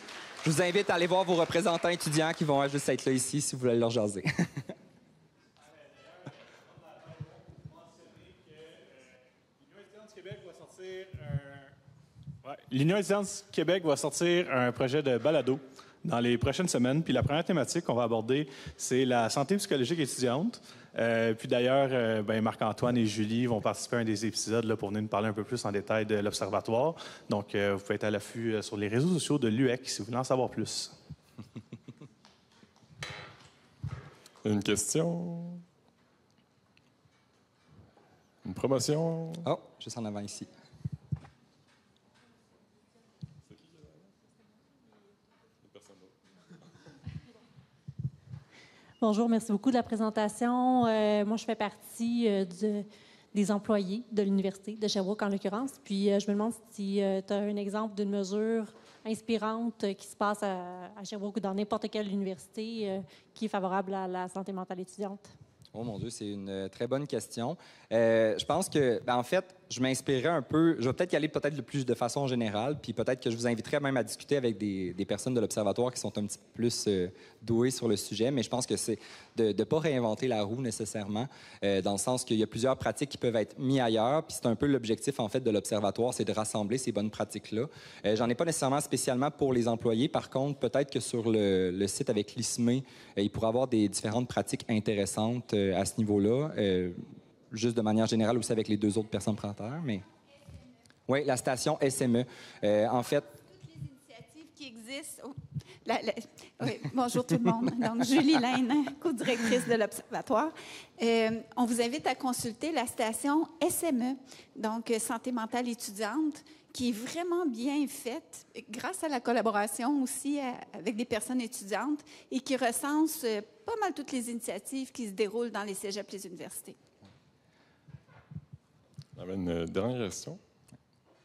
Je vous invite à aller voir vos représentants étudiants qui vont juste être là ici si vous voulez leur jaser. L'Union étudiante du Québec va sortir un projet de balado dans les prochaines semaines. Puis la première thématique qu'on va aborder, c'est la santé psychologique étudiante. Puis d'ailleurs, Marc-Antoine et Julie vont participer à un des épisodes là, pour venir nous parler un peu plus en détail de l'Observatoire. Donc, vous pouvez être à l'affût sur les réseaux sociaux de l'UEC si vous voulez en savoir plus. Une question? Une promotion? Oh, juste en avant ici. Bonjour, merci beaucoup de la présentation. Moi, je fais partie des employés de l'Université de Sherbrooke, en l'occurrence. Puis, je me demande si tu as un exemple d'une mesure inspirante qui se passe à Sherbrooke ou dans n'importe quelle université qui est favorable à la santé mentale étudiante. Oh mon Dieu, c'est une très bonne question. Je pense que, en fait, je m'inspirerais un peu, je vais peut-être y aller peut-être plus de façon générale, puis peut-être que je vous inviterais même à discuter avec des personnes de l'Observatoire qui sont un petit peu plus douées sur le sujet, mais je pense que c'est de ne pas réinventer la roue nécessairement, dans le sens qu'il y a plusieurs pratiques qui peuvent être mises ailleurs, puis c'est un peu l'objectif, en fait, de l'Observatoire, c'est de rassembler ces bonnes pratiques-là. J'en ai pas nécessairement spécialement pour les employés. Par contre, peut-être que sur le site avec l'ISME, il pourrait y avoir des différentes pratiques intéressantes à ce niveau-là. Juste de manière générale aussi avec les 2 autres personnes prêteurs, mais... Oui, la station SME. En fait... Toutes les initiatives qui existent... Oui, bonjour tout le monde. Donc, Julie Laine, co-directrice de l'Observatoire. On vous invite à consulter la station SME, donc Santé mentale étudiante, qui est vraiment bien faite grâce à la collaboration aussi avec des personnes étudiantes et qui recense pas mal toutes les initiatives qui se déroulent dans les cégeps et les universités. On avait une dernière question.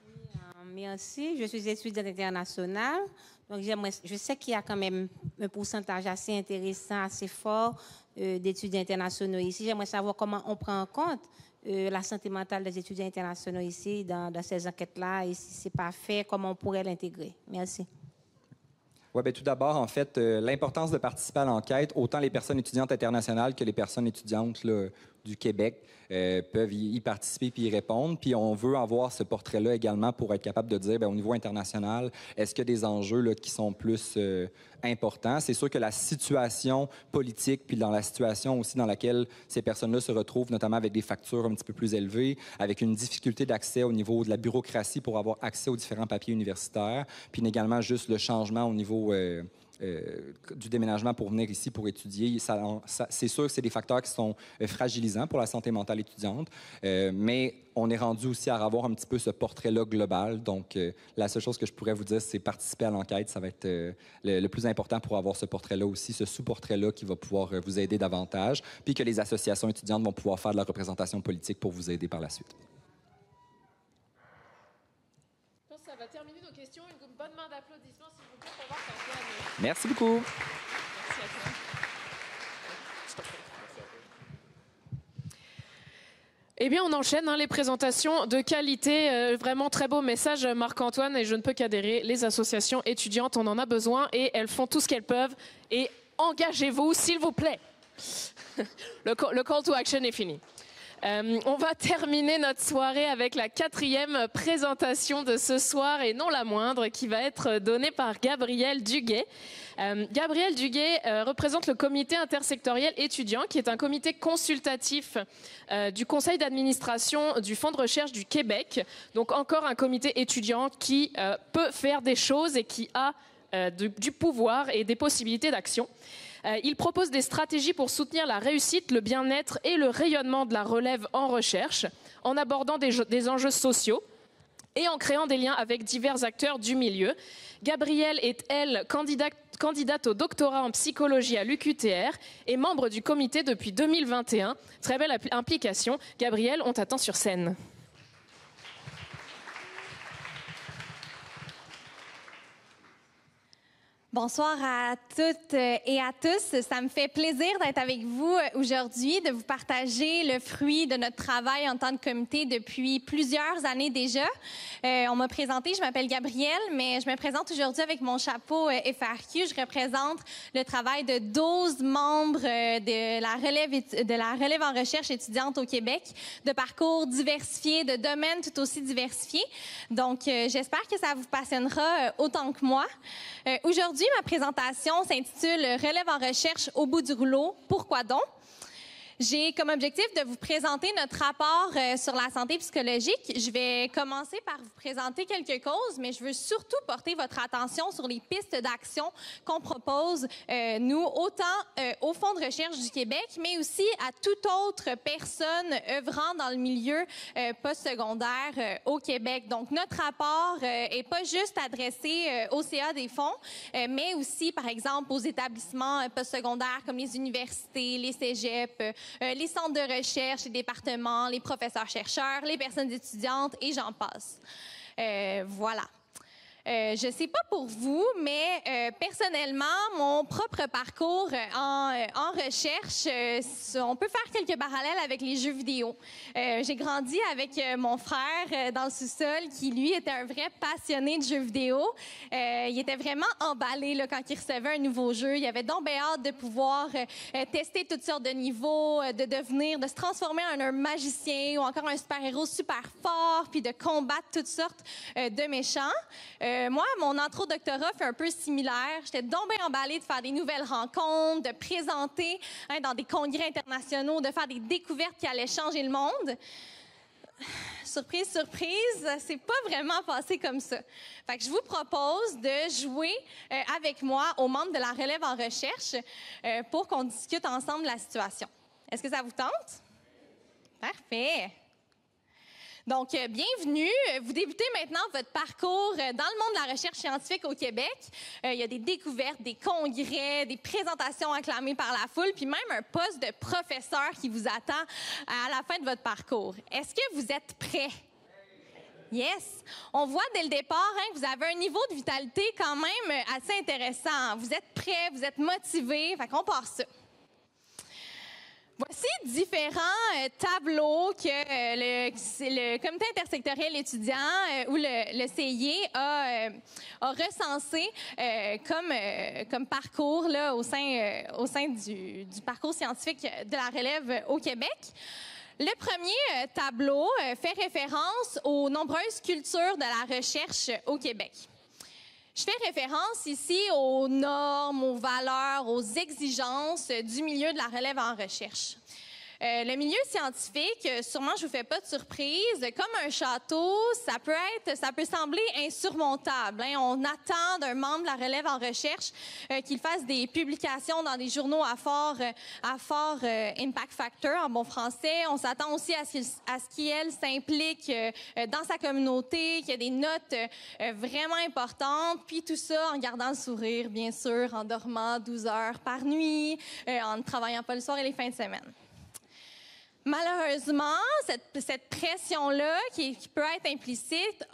Oui, merci. Je suis étudiante internationale. Donc, je sais qu'il y a quand même un pourcentage assez intéressant, assez fort d'étudiants internationaux ici. J'aimerais savoir comment on prend en compte la santé mentale des étudiants internationaux ici dans ces enquêtes-là, et si ce n'est pas fait, comment on pourrait l'intégrer. Merci. Oui, bien, tout d'abord, en fait, l'importance de participer à l'enquête, autant les personnes étudiantes internationales que les personnes étudiantes là, du Québec peuvent y participer puis y répondre. Puis on veut avoir ce portrait-là également pour être capable de dire, bien, au niveau international, est-ce qu'il y a des enjeux là, qui sont plus importants? C'est sûr que la situation politique, puis dans la situation aussi dans laquelle ces personnes-là se retrouvent, notamment avec des factures un petit peu plus élevées, avec une difficulté d'accès au niveau de la bureaucratie pour avoir accès aux différents papiers universitaires, puis également juste le changement au niveau du déménagement pour venir ici pour étudier. C'est sûr que c'est des facteurs qui sont fragilisants pour la santé mentale étudiante, mais on est rendu aussi à avoir un petit peu ce portrait-là global. Donc, la seule chose que je pourrais vous dire, c'est participer à l'enquête. Ça va être le plus important pour avoir ce portrait-là aussi, ce sous-portrait-là qui va pouvoir vous aider davantage, puis que les associations étudiantes vont pouvoir faire de la représentation politique pour vous aider par la suite. Je pense que ça va terminer nos questions. Une bonne main d'applaudissements, s'il vous plaît, pour voir Antoine. Merci beaucoup. Merci à toi. Eh bien, on enchaîne les présentations de qualité. Vraiment très beau message, Marc-Antoine, et je ne peux qu'adhérer. Les associations étudiantes, on en a besoin et elles font tout ce qu'elles peuvent. Et engagez-vous, s'il vous plaît. Le call to action est fini. On va terminer notre soirée avec la 4e présentation de ce soir, et non la moindre, qui va être donnée par Gabriel Duguay. Gabriel Duguay représente le comité intersectoriel étudiant, qui est un comité consultatif du conseil d'administration du Fonds de recherche du Québec. Donc encore un comité étudiant qui peut faire des choses et qui a du pouvoir et des possibilités d'action. Il propose des stratégies pour soutenir la réussite, le bien-être et le rayonnement de la relève en recherche, en abordant des enjeux sociaux et en créant des liens avec divers acteurs du milieu. Gabrielle est, elle, candidate au doctorat en psychologie à l'UQTR et membre du comité depuis 2021. Très belle implication. Gabrielle, on t'attend sur scène. Bonsoir à toutes et à tous. Ça me fait plaisir d'être avec vous aujourd'hui, de vous partager le fruit de notre travail en tant que comité depuis plusieurs années déjà. On m'a présenté, je m'appelle Gabrielle, mais je me présente aujourd'hui avec mon chapeau FRQ. Je représente le travail de 12 membres de la relève en recherche étudiante au Québec, de parcours diversifiés, de domaines tout aussi diversifiés. Donc, j'espère que ça vous passionnera autant que moi. Aujourd'hui, ma présentation s'intitule « Relève en recherche au bout du rouleau. Pourquoi donc ?» J'ai comme objectif de vous présenter notre rapport sur la santé psychologique. Je vais commencer par vous présenter quelques causes, mais je veux surtout porter votre attention sur les pistes d'action qu'on propose, nous, autant au Fonds de recherche du Québec, mais aussi à toute autre personne œuvrant dans le milieu postsecondaire au Québec. Donc, notre rapport est pas juste adressé au CA des fonds, mais aussi, par exemple, aux établissements postsecondaires comme les universités, les cégeps, les centres de recherche, les départements, les professeurs-chercheurs, les personnes étudiantes, et j'en passe. Voilà. Je ne sais pas pour vous, mais personnellement, mon propre parcours en recherche, on peut faire quelques parallèles avec les jeux vidéo. J'ai grandi avec mon frère dans le sous-sol qui, lui, était un vrai passionné de jeux vidéo. Il était vraiment emballé là, quand il recevait un nouveau jeu. Il avait donc bien hâte de pouvoir tester toutes sortes de niveaux, de se transformer en un magicien ou encore un super-héros super fort, puis de combattre toutes sortes de méchants. Moi, mon intro-doctorat fait un peu similaire. J'étais donc bien emballée de faire des nouvelles rencontres, de présenter dans des congrès internationaux, de faire des découvertes qui allaient changer le monde. Surprise, surprise, c'est pas vraiment passé comme ça. Fait que je vous propose de jouer avec moi aux membres de la relève en recherche pour qu'on discute ensemble la situation. Est-ce que ça vous tente? Parfait. Donc, bienvenue. Vous débutez maintenant votre parcours dans le monde de la recherche scientifique au Québec. Il y a des découvertes, des congrès, des présentations acclamées par la foule, puis même un poste de professeur qui vous attend à la fin de votre parcours. Est-ce que vous êtes prêts? Yes! On voit dès le départ que vous avez un niveau de vitalité quand même assez intéressant. Vous êtes prêts, vous êtes motivés, fait qu'on part ça. Voici différents tableaux que le comité intersectoriel étudiant ou le CIE a recensés comme parcours là, au sein du parcours scientifique de la relève au Québec. Le premier tableau fait référence aux nombreuses cultures de la recherche au Québec. Je fais référence ici aux normes, aux valeurs, aux exigences du milieu de la relève en recherche. Le milieu scientifique, sûrement je vous fais pas de surprise, comme un château, ça peut sembler insurmontable. Hein? On attend d'un membre de la relève en recherche qu'il fasse des publications dans des journaux à fort impact factor en bon français. On s'attend aussi à ce qu'il s'implique dans sa communauté, qu'il y ait des notes vraiment importantes, puis tout ça en gardant le sourire, bien sûr, en dormant 12 heures par nuit, en ne travaillant pas le soir et les fins de semaine. Malheureusement, cette pression-là, qui peut être implicite,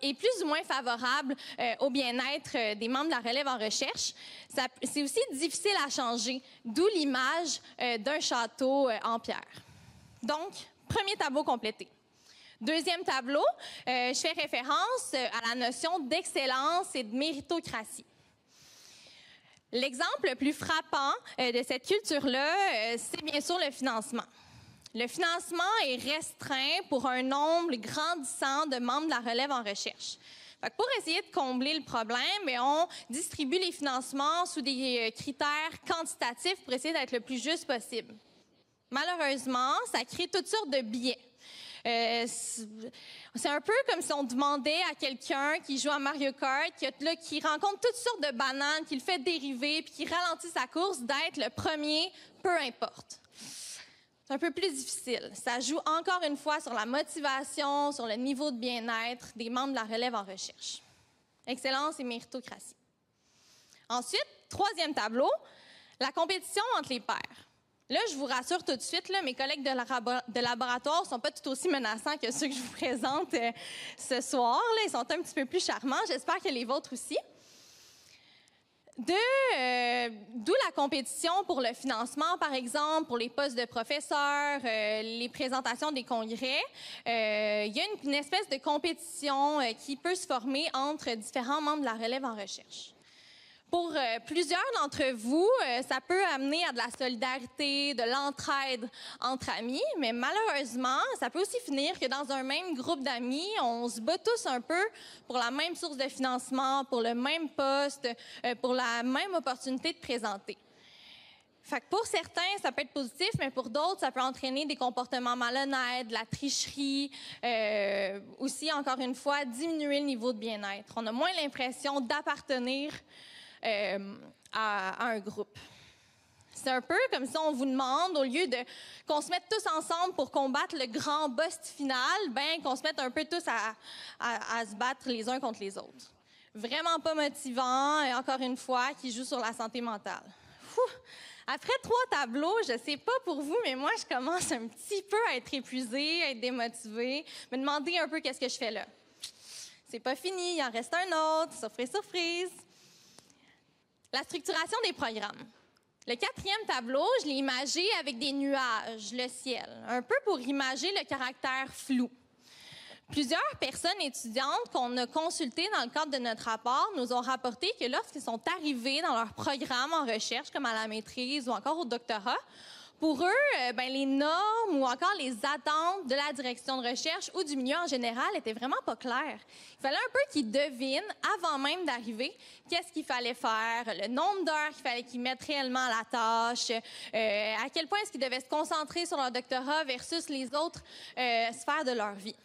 est plus ou moins favorable au bien-être des membres de la relève en recherche. C'est aussi difficile à changer, d'où l'image d'un château en pierre. Donc, premier tableau complété. Deuxième tableau, je fais référence à la notion d'excellence et de méritocratie. L'exemple le plus frappant de cette culture-là, c'est bien sûr le financement. Le financement est restreint pour un nombre grandissant de membres de la relève en recherche. Pour essayer de combler le problème, on distribue les financements sous des critères quantitatifs pour essayer d'être le plus juste possible. Malheureusement, ça crée toutes sortes de biais. C'est un peu comme si on demandait à quelqu'un qui joue à Mario Kart, qui rencontre toutes sortes de bananes, qui le fait dériver, puis qui ralentit sa course, d'être le premier, peu importe. C'est un peu plus difficile. Ça joue encore une fois sur la motivation, sur le niveau de bien-être des membres de la relève en recherche. Excellence et méritocratie. Ensuite, troisième tableau, la compétition entre les pairs. Là, je vous rassure tout de suite, là, mes collègues de laboratoire ne sont pas tout aussi menaçants que ceux que je vous présente ce soir. Là. Ils sont un petit peu plus charmants. J'espère que les vôtres aussi. D'où la compétition pour le financement, par exemple, pour les postes de professeurs, les présentations des congrès. Il y a une espèce de compétition qui peut se former entre différents membres de la relève en recherche. Pour plusieurs d'entre vous, ça peut amener à de la solidarité, de l'entraide entre amis, mais malheureusement, ça peut aussi finir que dans un même groupe d'amis, on se bat tous un peu pour la même source de financement, pour le même poste, pour la même opportunité de présenter. Fait que pour certains, ça peut être positif, mais pour d'autres, ça peut entraîner des comportements malhonnêtes, de la tricherie, aussi, encore une fois, diminuer le niveau de bien-être. On a moins l'impression d'appartenir à un groupe. C'est un peu comme si on vous demande, au lieu qu'on se mette tous ensemble pour combattre le grand boss final, qu'on se mette un peu tous à se battre les uns contre les autres. Vraiment pas motivant, et encore une fois, qui joue sur la santé mentale. Après 3 tableaux, je sais pas pour vous, mais moi, je commence un petit peu à être épuisée, à être démotivée, me demander un peu qu'est-ce que je fais là. C'est pas fini, il en reste un autre, surprise, surprise. La structuration des programmes. Le 4e tableau, je l'ai imagé avec des nuages, le ciel, un peu pour imager le caractère flou. Plusieurs personnes étudiantes qu'on a consultées dans le cadre de notre rapport nous ont rapporté que lorsqu'ils sont arrivés dans leur programme en recherche, comme à la maîtrise ou encore au doctorat, pour eux, les normes ou encore les attentes de la direction de recherche ou du milieu en général étaient vraiment pas claires. Il fallait un peu qu'ils devinent, avant même d'arriver, qu'est-ce qu'il fallait faire, le nombre d'heures qu'il fallait qu'ils mettent réellement à la tâche, à quel point est-ce qu'ils devaient se concentrer sur leur doctorat versus les autres sphères de leur vie.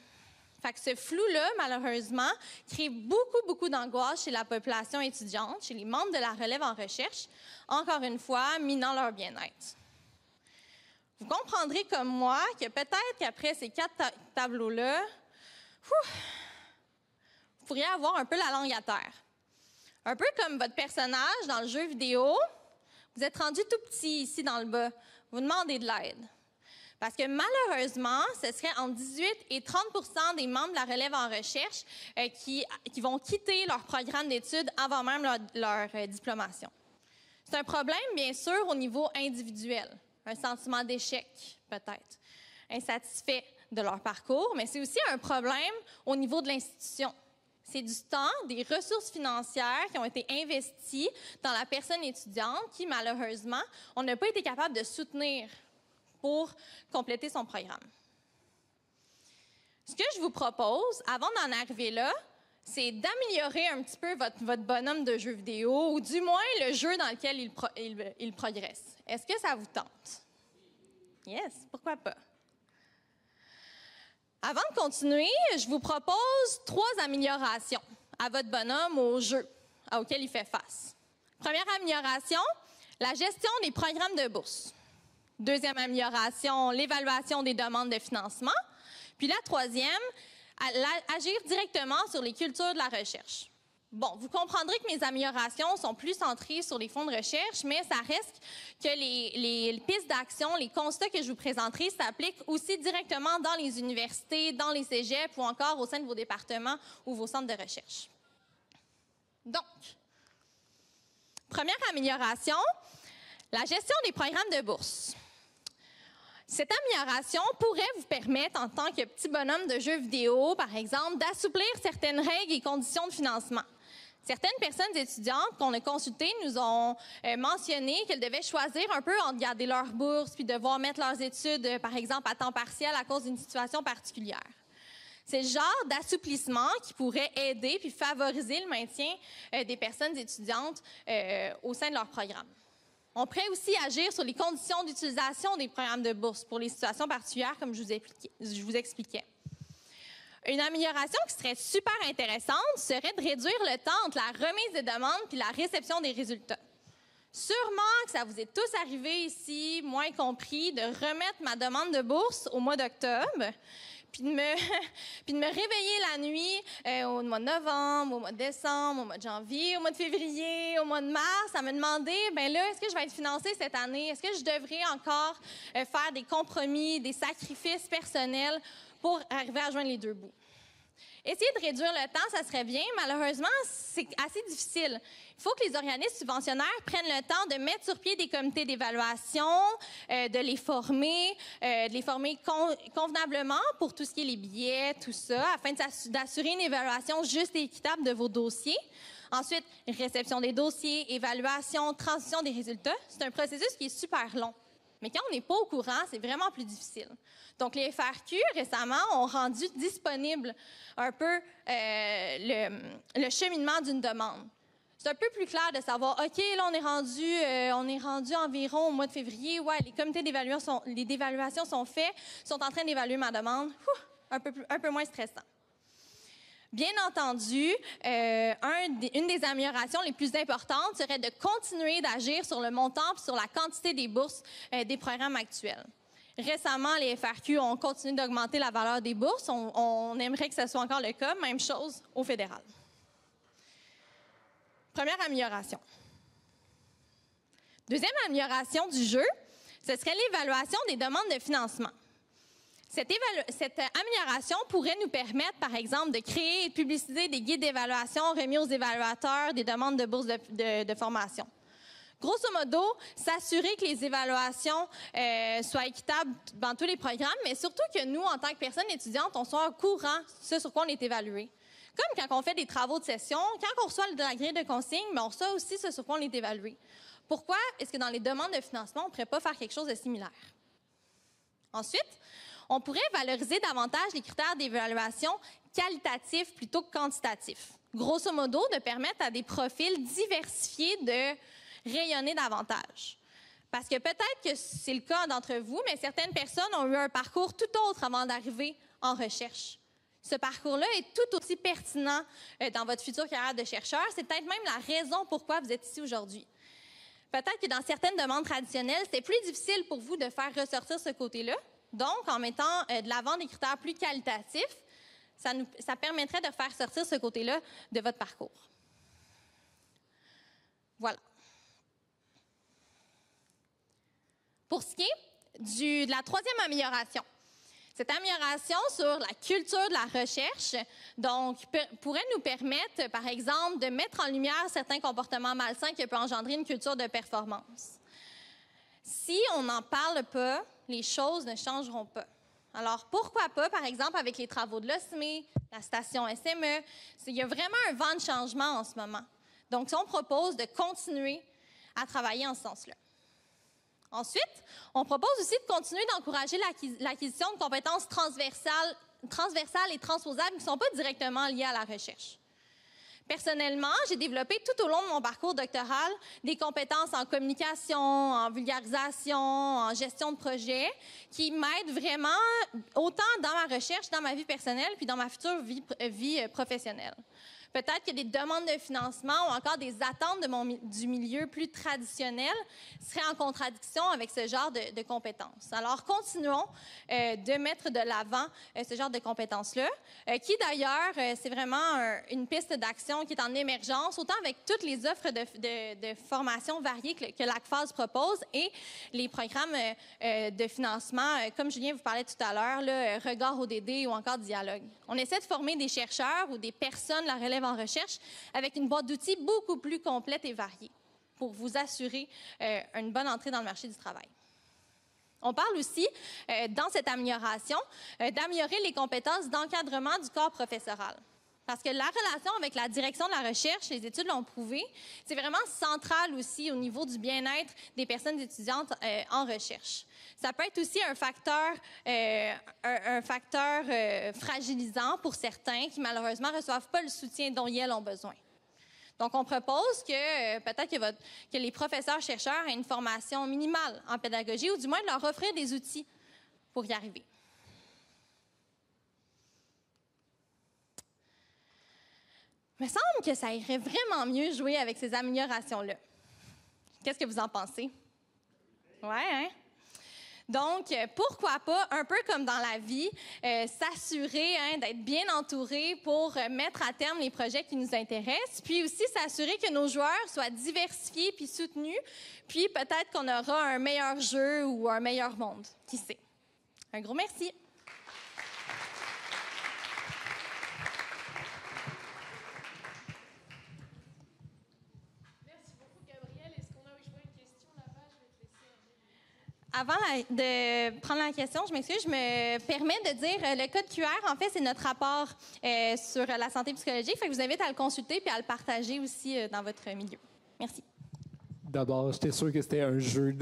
Fait que ce flou-là, malheureusement, crée beaucoup d'angoisse chez la population étudiante, chez les membres de la relève en recherche, encore une fois, minant leur bien-être. Vous comprendrez comme moi que peut-être qu'après ces 4 tableaux-là, vous pourriez avoir un peu la langue à terre. Un peu comme votre personnage dans le jeu vidéo, vous êtes rendu tout petit ici dans le bas. Vous demandez de l'aide. Parce que malheureusement, ce serait entre 18 et 30% des membres de la relève en recherche qui vont quitter leur programme d'études avant même leur diplomation. C'est un problème, bien sûr, au niveau individuel. un sentiment d'échec, peut-être, insatisfait de leur parcours, mais c'est aussi un problème au niveau de l'institution. C'est du temps, des ressources financières qui ont été investies dans la personne étudiante qui, malheureusement, on n'a pas été capable de soutenir pour compléter son programme. Ce que je vous propose, avant d'en arriver là, c'est d'améliorer un petit peu votre bonhomme de jeu vidéo, ou du moins le jeu dans lequel il progresse. Est-ce que ça vous tente? Yes, pourquoi pas? Avant de continuer, je vous propose 3 améliorations à votre bonhomme au jeu auquel il fait face. Première amélioration, la gestion des programmes de bourse. Deuxième amélioration, l'évaluation des demandes de financement. Puis la troisième, agir directement sur les cultures de la recherche. Bon, vous comprendrez que mes améliorations sont plus centrées sur les fonds de recherche, mais ça reste que les pistes d'action, les constats que je vous présenterai s'appliquent aussi directement dans les universités, dans les cégeps ou encore au sein de vos départements ou vos centres de recherche. Donc, première amélioration, la gestion des programmes de bourse. Cette amélioration pourrait vous permettre, en tant que petit bonhomme de jeux vidéo, par exemple, d'assouplir certaines règles et conditions de financement. Certaines personnes étudiantes qu'on a consultées nous ont mentionné qu'elles devaient choisir un peu entre garder leur bourse puis devoir mettre leurs études, par exemple, à temps partiel à cause d'une situation particulière. C'est le genre d'assouplissement qui pourrait aider puis favoriser le maintien des personnes étudiantes au sein de leur programme. On pourrait aussi agir sur les conditions d'utilisation des programmes de bourse pour les situations particulières, comme je vous expliquais. Une amélioration qui serait super intéressante serait de réduire le temps entre la remise des demandes puis la réception des résultats. Sûrement que ça vous est tous arrivé ici, moi y compris, de remettre ma demande de bourse au mois d'octobre, puis de me réveiller la nuit au mois de novembre, au mois de décembre, au mois de janvier, au mois de février, au mois de mars, à me demander, ben là, est-ce que je vais être financée cette année? Est-ce que je devrais encore faire des compromis, des sacrifices personnels pour arriver à joindre les deux bouts? Essayer de réduire le temps, ça serait bien. Malheureusement, c'est assez difficile. Il faut que les organismes subventionnaires prennent le temps de mettre sur pied des comités d'évaluation, de les former convenablement pour tout ce qui est les billets, tout ça, afin d'assurer une évaluation juste et équitable de vos dossiers. Ensuite, réception des dossiers, évaluation, transmission des résultats. C'est un processus qui est super long. Mais quand on n'est pas au courant, c'est vraiment plus difficile. Donc, les FRQ, récemment, ont rendu disponible un peu le cheminement d'une demande. C'est un peu plus clair de savoir, OK, là, on est rendu environ au mois de février. Ouais, les comités d'évaluation sont faits, sont en train d'évaluer ma demande. Un peu moins stressant. Bien entendu, une des améliorations les plus importantes serait de continuer d'agir sur le montant et sur la quantité des bourses des programmes actuels. Récemment, les FRQ ont continué d'augmenter la valeur des bourses. On aimerait que ce soit encore le cas. Même chose au fédéral. Première amélioration. Deuxième amélioration du jeu, ce serait l'évaluation des demandes de financement. Cette amélioration pourrait nous permettre, par exemple, de créer et de publiciser des guides d'évaluation remis aux évaluateurs des demandes de bourse de formation. Grosso modo, s'assurer que les évaluations soient équitables dans tous les programmes, mais surtout que nous, en tant que personnes étudiantes, on soit au courant de ce sur quoi on est évalué. Comme quand on fait des travaux de session, quand on reçoit de la grille de consigne, mais on reçoit aussi ce sur quoi on est évalué. Pourquoi est-ce que dans les demandes de financement, on ne pourrait pas faire quelque chose de similaire? Ensuite, on pourrait valoriser davantage les critères d'évaluation qualitatifs plutôt que quantitatifs. Grosso modo, de permettre à des profils diversifiés de rayonner davantage. Parce que peut-être que c'est le cas d'entre vous, mais certaines personnes ont eu un parcours tout autre avant d'arriver en recherche. Ce parcours-là est tout aussi pertinent dans votre future carrière de chercheur. C'est peut-être même la raison pourquoi vous êtes ici aujourd'hui. Peut-être que dans certaines demandes traditionnelles, c'est plus difficile pour vous de faire ressortir ce côté-là. Donc, en mettant de l'avant des critères plus qualitatifs, ça permettrait de faire sortir ce côté-là de votre parcours. Voilà. Pour ce qui est de la troisième amélioration, cette amélioration sur la culture de la recherche donc, pourrait nous permettre, par exemple, de mettre en lumière certains comportements malsains qui peuvent engendrer une culture de performance. Si on n'en parle pas, les choses ne changeront pas. Alors, pourquoi pas, par exemple, avec les travaux de l'OSME, la station SME, il y a vraiment un vent de changement en ce moment. Donc, on propose de continuer à travailler en ce sens-là. Ensuite, on propose aussi de continuer d'encourager l'acquisition de compétences transversales et transposables qui ne sont pas directement liées à la recherche. Personnellement, j'ai développé tout au long de mon parcours doctoral des compétences en communication, en vulgarisation, en gestion de projet, qui m'aident vraiment autant dans ma recherche, dans ma vie personnelle, puis dans ma future vie professionnelle. Peut-être que des demandes de financement ou encore des attentes du milieu plus traditionnel seraient en contradiction avec ce genre de compétences. Alors, continuons de mettre de l'avant ce genre de compétences-là, qui d'ailleurs, c'est vraiment une piste d'action qui est en émergence, autant avec toutes les offres de formation variées que l'ACFAS propose et les programmes de financement, comme Julien vous parlait tout à l'heure, Regard ODD ou encore Dialogue. On essaie de former des chercheurs ou des personnes la relève en recherche avec une boîte d'outils beaucoup plus complète et variée pour vous assurer une bonne entrée dans le marché du travail. On parle aussi, dans cette amélioration, d'améliorer les compétences d'encadrement du corps professoral. Parce que la relation avec la direction de la recherche, les études l'ont prouvé, c'est vraiment central aussi au niveau du bien-être des personnes étudiantes en recherche. Ça peut être aussi un facteur fragilisant pour certains qui, malheureusement, ne reçoivent pas le soutien dont ils ont besoin. Donc, on propose que peut-être que les professeurs-chercheurs aient une formation minimale en pédagogie ou du moins de leur offrir des outils pour y arriver. Il me semble que ça irait vraiment mieux jouer avec ces améliorations-là. Qu'est-ce que vous en pensez? Ouais, hein? Donc, pourquoi pas, un peu comme dans la vie, s'assurer d'être bien entouré pour mettre à terme les projets qui nous intéressent, puis aussi s'assurer que nos joueurs soient diversifiés puis soutenus, puis peut-être qu'on aura un meilleur jeu ou un meilleur monde. Qui sait? Un gros merci. Avant de prendre la question, je m'excuse, je me permets de dire le code QR, en fait, c'est notre rapport sur la santé psychologique. Fait que je vous invite à le consulter puis à le partager aussi dans votre milieu. Merci. D'abord, j'étais sûr que c'était un jeu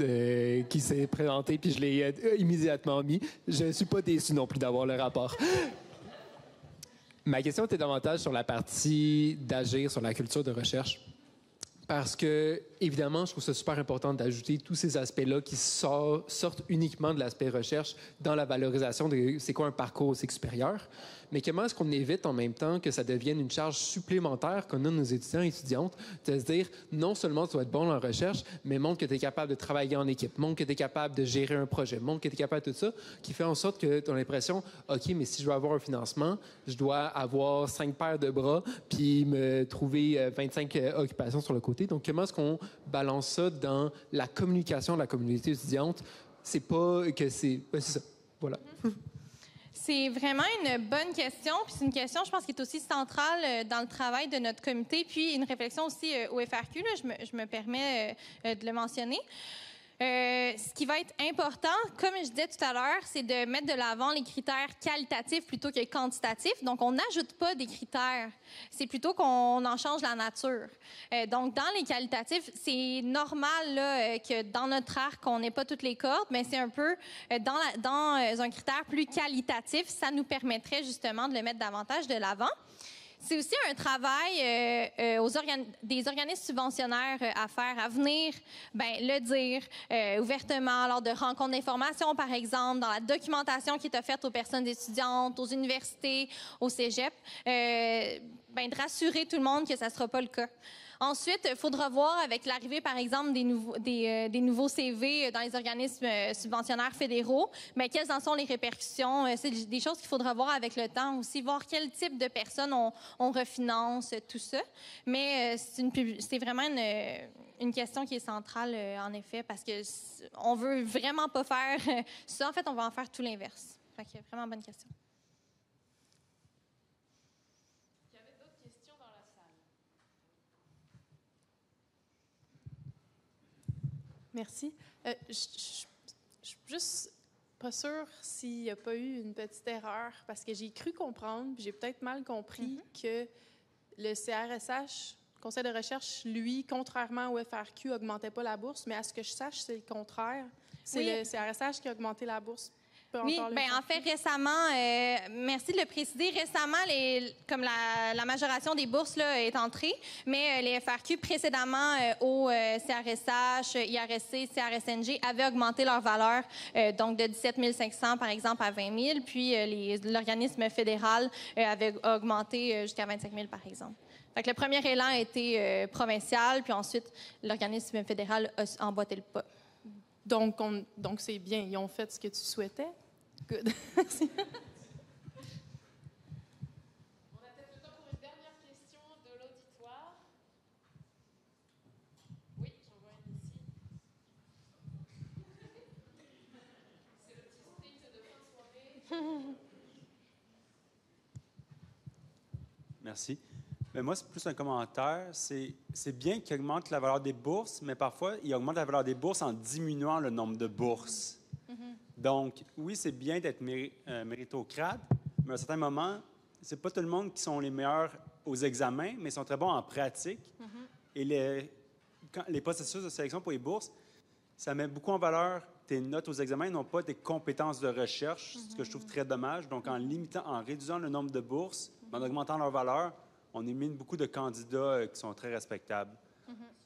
qui s'est présenté puis je l'ai immédiatement mis. Je ne suis pas déçu non plus d'avoir le rapport. Ma question était davantage sur la partie d'agir sur la culture de recherche. Parce que, évidemment, je trouve ça super important d'ajouter tous ces aspects-là qui sortent uniquement de l'aspect recherche dans la valorisation de c'est quoi un parcours au cycle supérieur. Mais comment est-ce qu'on évite en même temps que ça devienne une charge supplémentaire qu'on a nos étudiants et étudiantes de se dire non seulement tu dois être bon en recherche, mais montre que tu es capable de travailler en équipe, montre que tu es capable de gérer un projet, montre que tu es capable de tout ça, qui fait en sorte que tu as l'impression, OK, mais si je veux avoir un financement, je dois avoir 5 paires de bras puis me trouver 25 occupations sur le côté. Donc, comment est-ce qu'on balance ça dans la communication de la communauté étudiante? C'est pas que c'est... c'est ça. Voilà. C'est vraiment une bonne question, puis c'est une question, je pense, qui est aussi centrale dans le travail de notre comité, puis une réflexion aussi au FRQ, là, je me permets de le mentionner. Ce qui va être important, comme je disais tout à l'heure, c'est de mettre de l'avant les critères qualitatifs plutôt que quantitatifs. Donc, on n'ajoute pas des critères. C'est plutôt qu'on en change la nature. Donc, dans les qualitatifs, c'est normal là, que dans notre arc, on n'ait pas toutes les cordes, mais c'est un peu dans un critère plus qualitatif, ça nous permettrait justement de le mettre davantage de l'avant. C'est aussi un travail des organismes subventionnaires à faire, à venir le dire ouvertement lors de rencontres d'information, par exemple, dans la documentation qui est offerte aux personnes étudiantes, aux universités, au cégep, de rassurer tout le monde que ça ne sera pas le cas. Ensuite, il faudra voir avec l'arrivée, par exemple, des nouveaux CV dans les organismes subventionnaires fédéraux, mais quelles en sont les répercussions. C'est des choses qu'il faudra voir avec le temps aussi, voir quel type de personnes on refinance, tout ça. Mais c'est vraiment une question qui est centrale, en effet, parce qu'on ne veut vraiment pas faire ça. En fait, on va en faire tout l'inverse. Fait que vraiment bonne question. Merci. Je suis juste pas sûre s'il n'y a pas eu une petite erreur, parce que j'ai cru comprendre, puis j'ai peut-être mal compris, que le CRSH, Conseil de recherche, lui, contrairement au FRQ, n'augmentait pas la bourse, mais à ce que je sache, c'est le contraire. C'est le CRSH qui a augmenté la bourse. Oui, bien, en fait, récemment, merci de le préciser, récemment, comme la majoration des bourses là, est entrée, mais les FRQ précédemment au CRSH, IRSC, CRSNG avaient augmenté leur valeur, donc de 17 500 par exemple à 20 000, puis l'organisme fédéral avait augmenté jusqu'à 25 000 par exemple. Fait que le premier élan a été provincial, puis ensuite l'organisme fédéral a emboîté le pas. Donc c'est bien, ils ont fait ce que tu souhaitais. Good. Merci. On a peut-être le temps pour une dernière question de l'auditoire. Oui, j'en vois une ici. C'est le petit sprint de fin de soirée. Merci. Mais moi, c'est plus un commentaire. C'est bien qu'il augmente la valeur des bourses, mais parfois, il augmente la valeur des bourses en diminuant le nombre de bourses. Donc, oui, c'est bien d'être méritocrate, mais à un certain moment, c'est pas tout le monde qui sont les meilleurs aux examens, mais ils sont très bons en pratique. Et les processus de sélection pour les bourses, ça met beaucoup en valeur tes notes aux examens, non pas tes compétences de recherche, ce que je trouve très dommage. Donc, en réduisant le nombre de bourses, en augmentant leur valeur, on élimine beaucoup de candidats qui sont très respectables.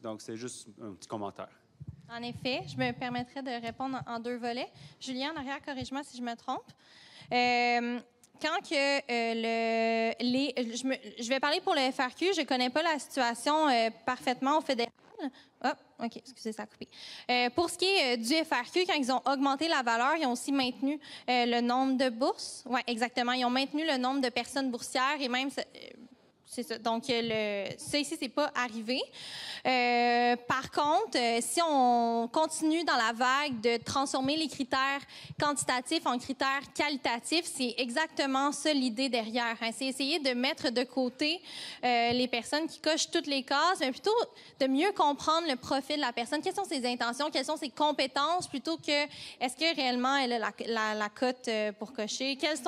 Donc, c'est juste un petit commentaire. En effet, je me permettrai de répondre en deux volets. Julien, en arrière, corrige-moi si je me trompe. Quand que je vais parler pour le FRQ, je ne connais pas la situation parfaitement au fédéral. Oh, OK, excusez, ça a coupé. Pour ce qui est du FRQ, quand ils ont augmenté la valeur, ils ont aussi maintenu le nombre de bourses. Oui, exactement. Ils ont maintenu le nombre de personnes boursières et même... C'est ça. Donc, ça ici, c'est pas arrivé. Par contre, si on continue dans la vague de transformer les critères quantitatifs en critères qualitatifs, c'est exactement ça l'idée derrière. Hein. C'est essayer de mettre de côté les personnes qui cochent toutes les cases, mais plutôt de mieux comprendre le profil de la personne. Quelles sont ses intentions, quelles sont ses compétences, plutôt que est-ce que réellement elle a la cote pour cocher, quel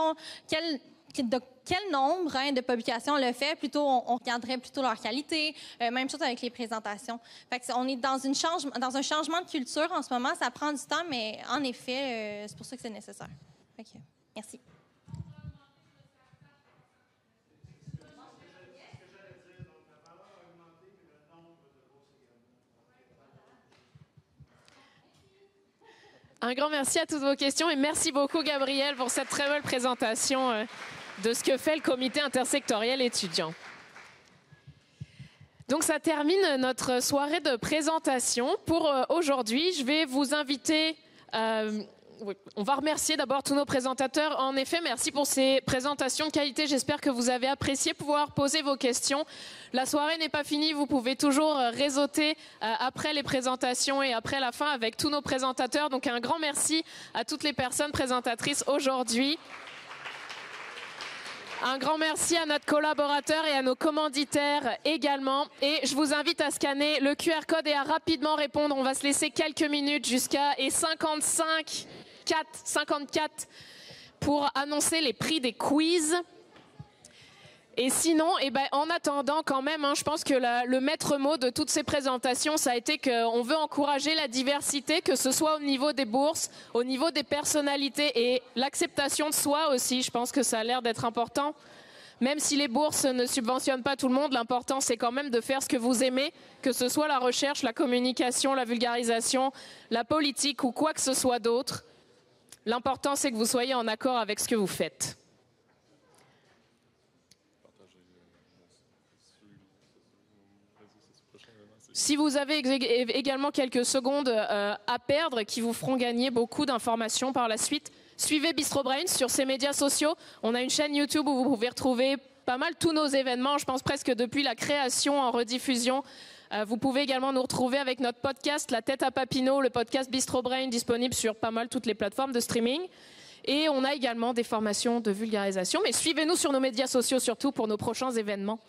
nombre de publications on le fait, plutôt on regarderait plutôt leur qualité, même chose avec les présentations. Fait que on est dans un changement de culture en ce moment, ça prend du temps, mais en effet, c'est pour ça que c'est nécessaire. Fait que, merci. Un grand merci à toutes vos questions et merci beaucoup Gabrielle pour cette très belle présentation de ce que fait le comité intersectoriel étudiant. Donc ça termine notre soirée de présentation. Pour aujourd'hui, je vais vous inviter... on va remercier d'abord tous nos présentateurs. En effet, merci pour ces présentations de qualité. J'espère que vous avez apprécié pouvoir poser vos questions. La soirée n'est pas finie. Vous pouvez toujours réseauter après les présentations et après la fin avec tous nos présentateurs. Donc un grand merci à toutes les personnes présentatrices aujourd'hui. Un grand merci à notre collaborateur et à nos commanditaires également. Et je vous invite à scanner le QR code et à rapidement répondre. On va se laisser quelques minutes jusqu'à 54 pour annoncer les prix des quiz. Et sinon, en attendant quand même, je pense que le maître mot de toutes ces présentations, ça a été qu'on veut encourager la diversité, que ce soit au niveau des bourses, au niveau des personnalités et l'acceptation de soi aussi. Je pense que ça a l'air d'être important. Même si les bourses ne subventionnent pas tout le monde, l'important c'est quand même de faire ce que vous aimez, que ce soit la recherche, la communication, la vulgarisation, la politique ou quoi que ce soit d'autre. L'important c'est que vous soyez en accord avec ce que vous faites. Si vous avez également quelques secondes à perdre qui vous feront gagner beaucoup d'informations par la suite, suivez Bistro Brain sur ses médias sociaux. On a une chaîne YouTube où vous pouvez retrouver pas mal tous nos événements, je pense presque depuis la création en rediffusion. Vous pouvez également nous retrouver avec notre podcast La Tête à Papineau, le podcast Bistro Brain disponible sur pas mal toutes les plateformes de streaming. Et on a également des formations de vulgarisation. Mais suivez-nous sur nos médias sociaux surtout pour nos prochains événements.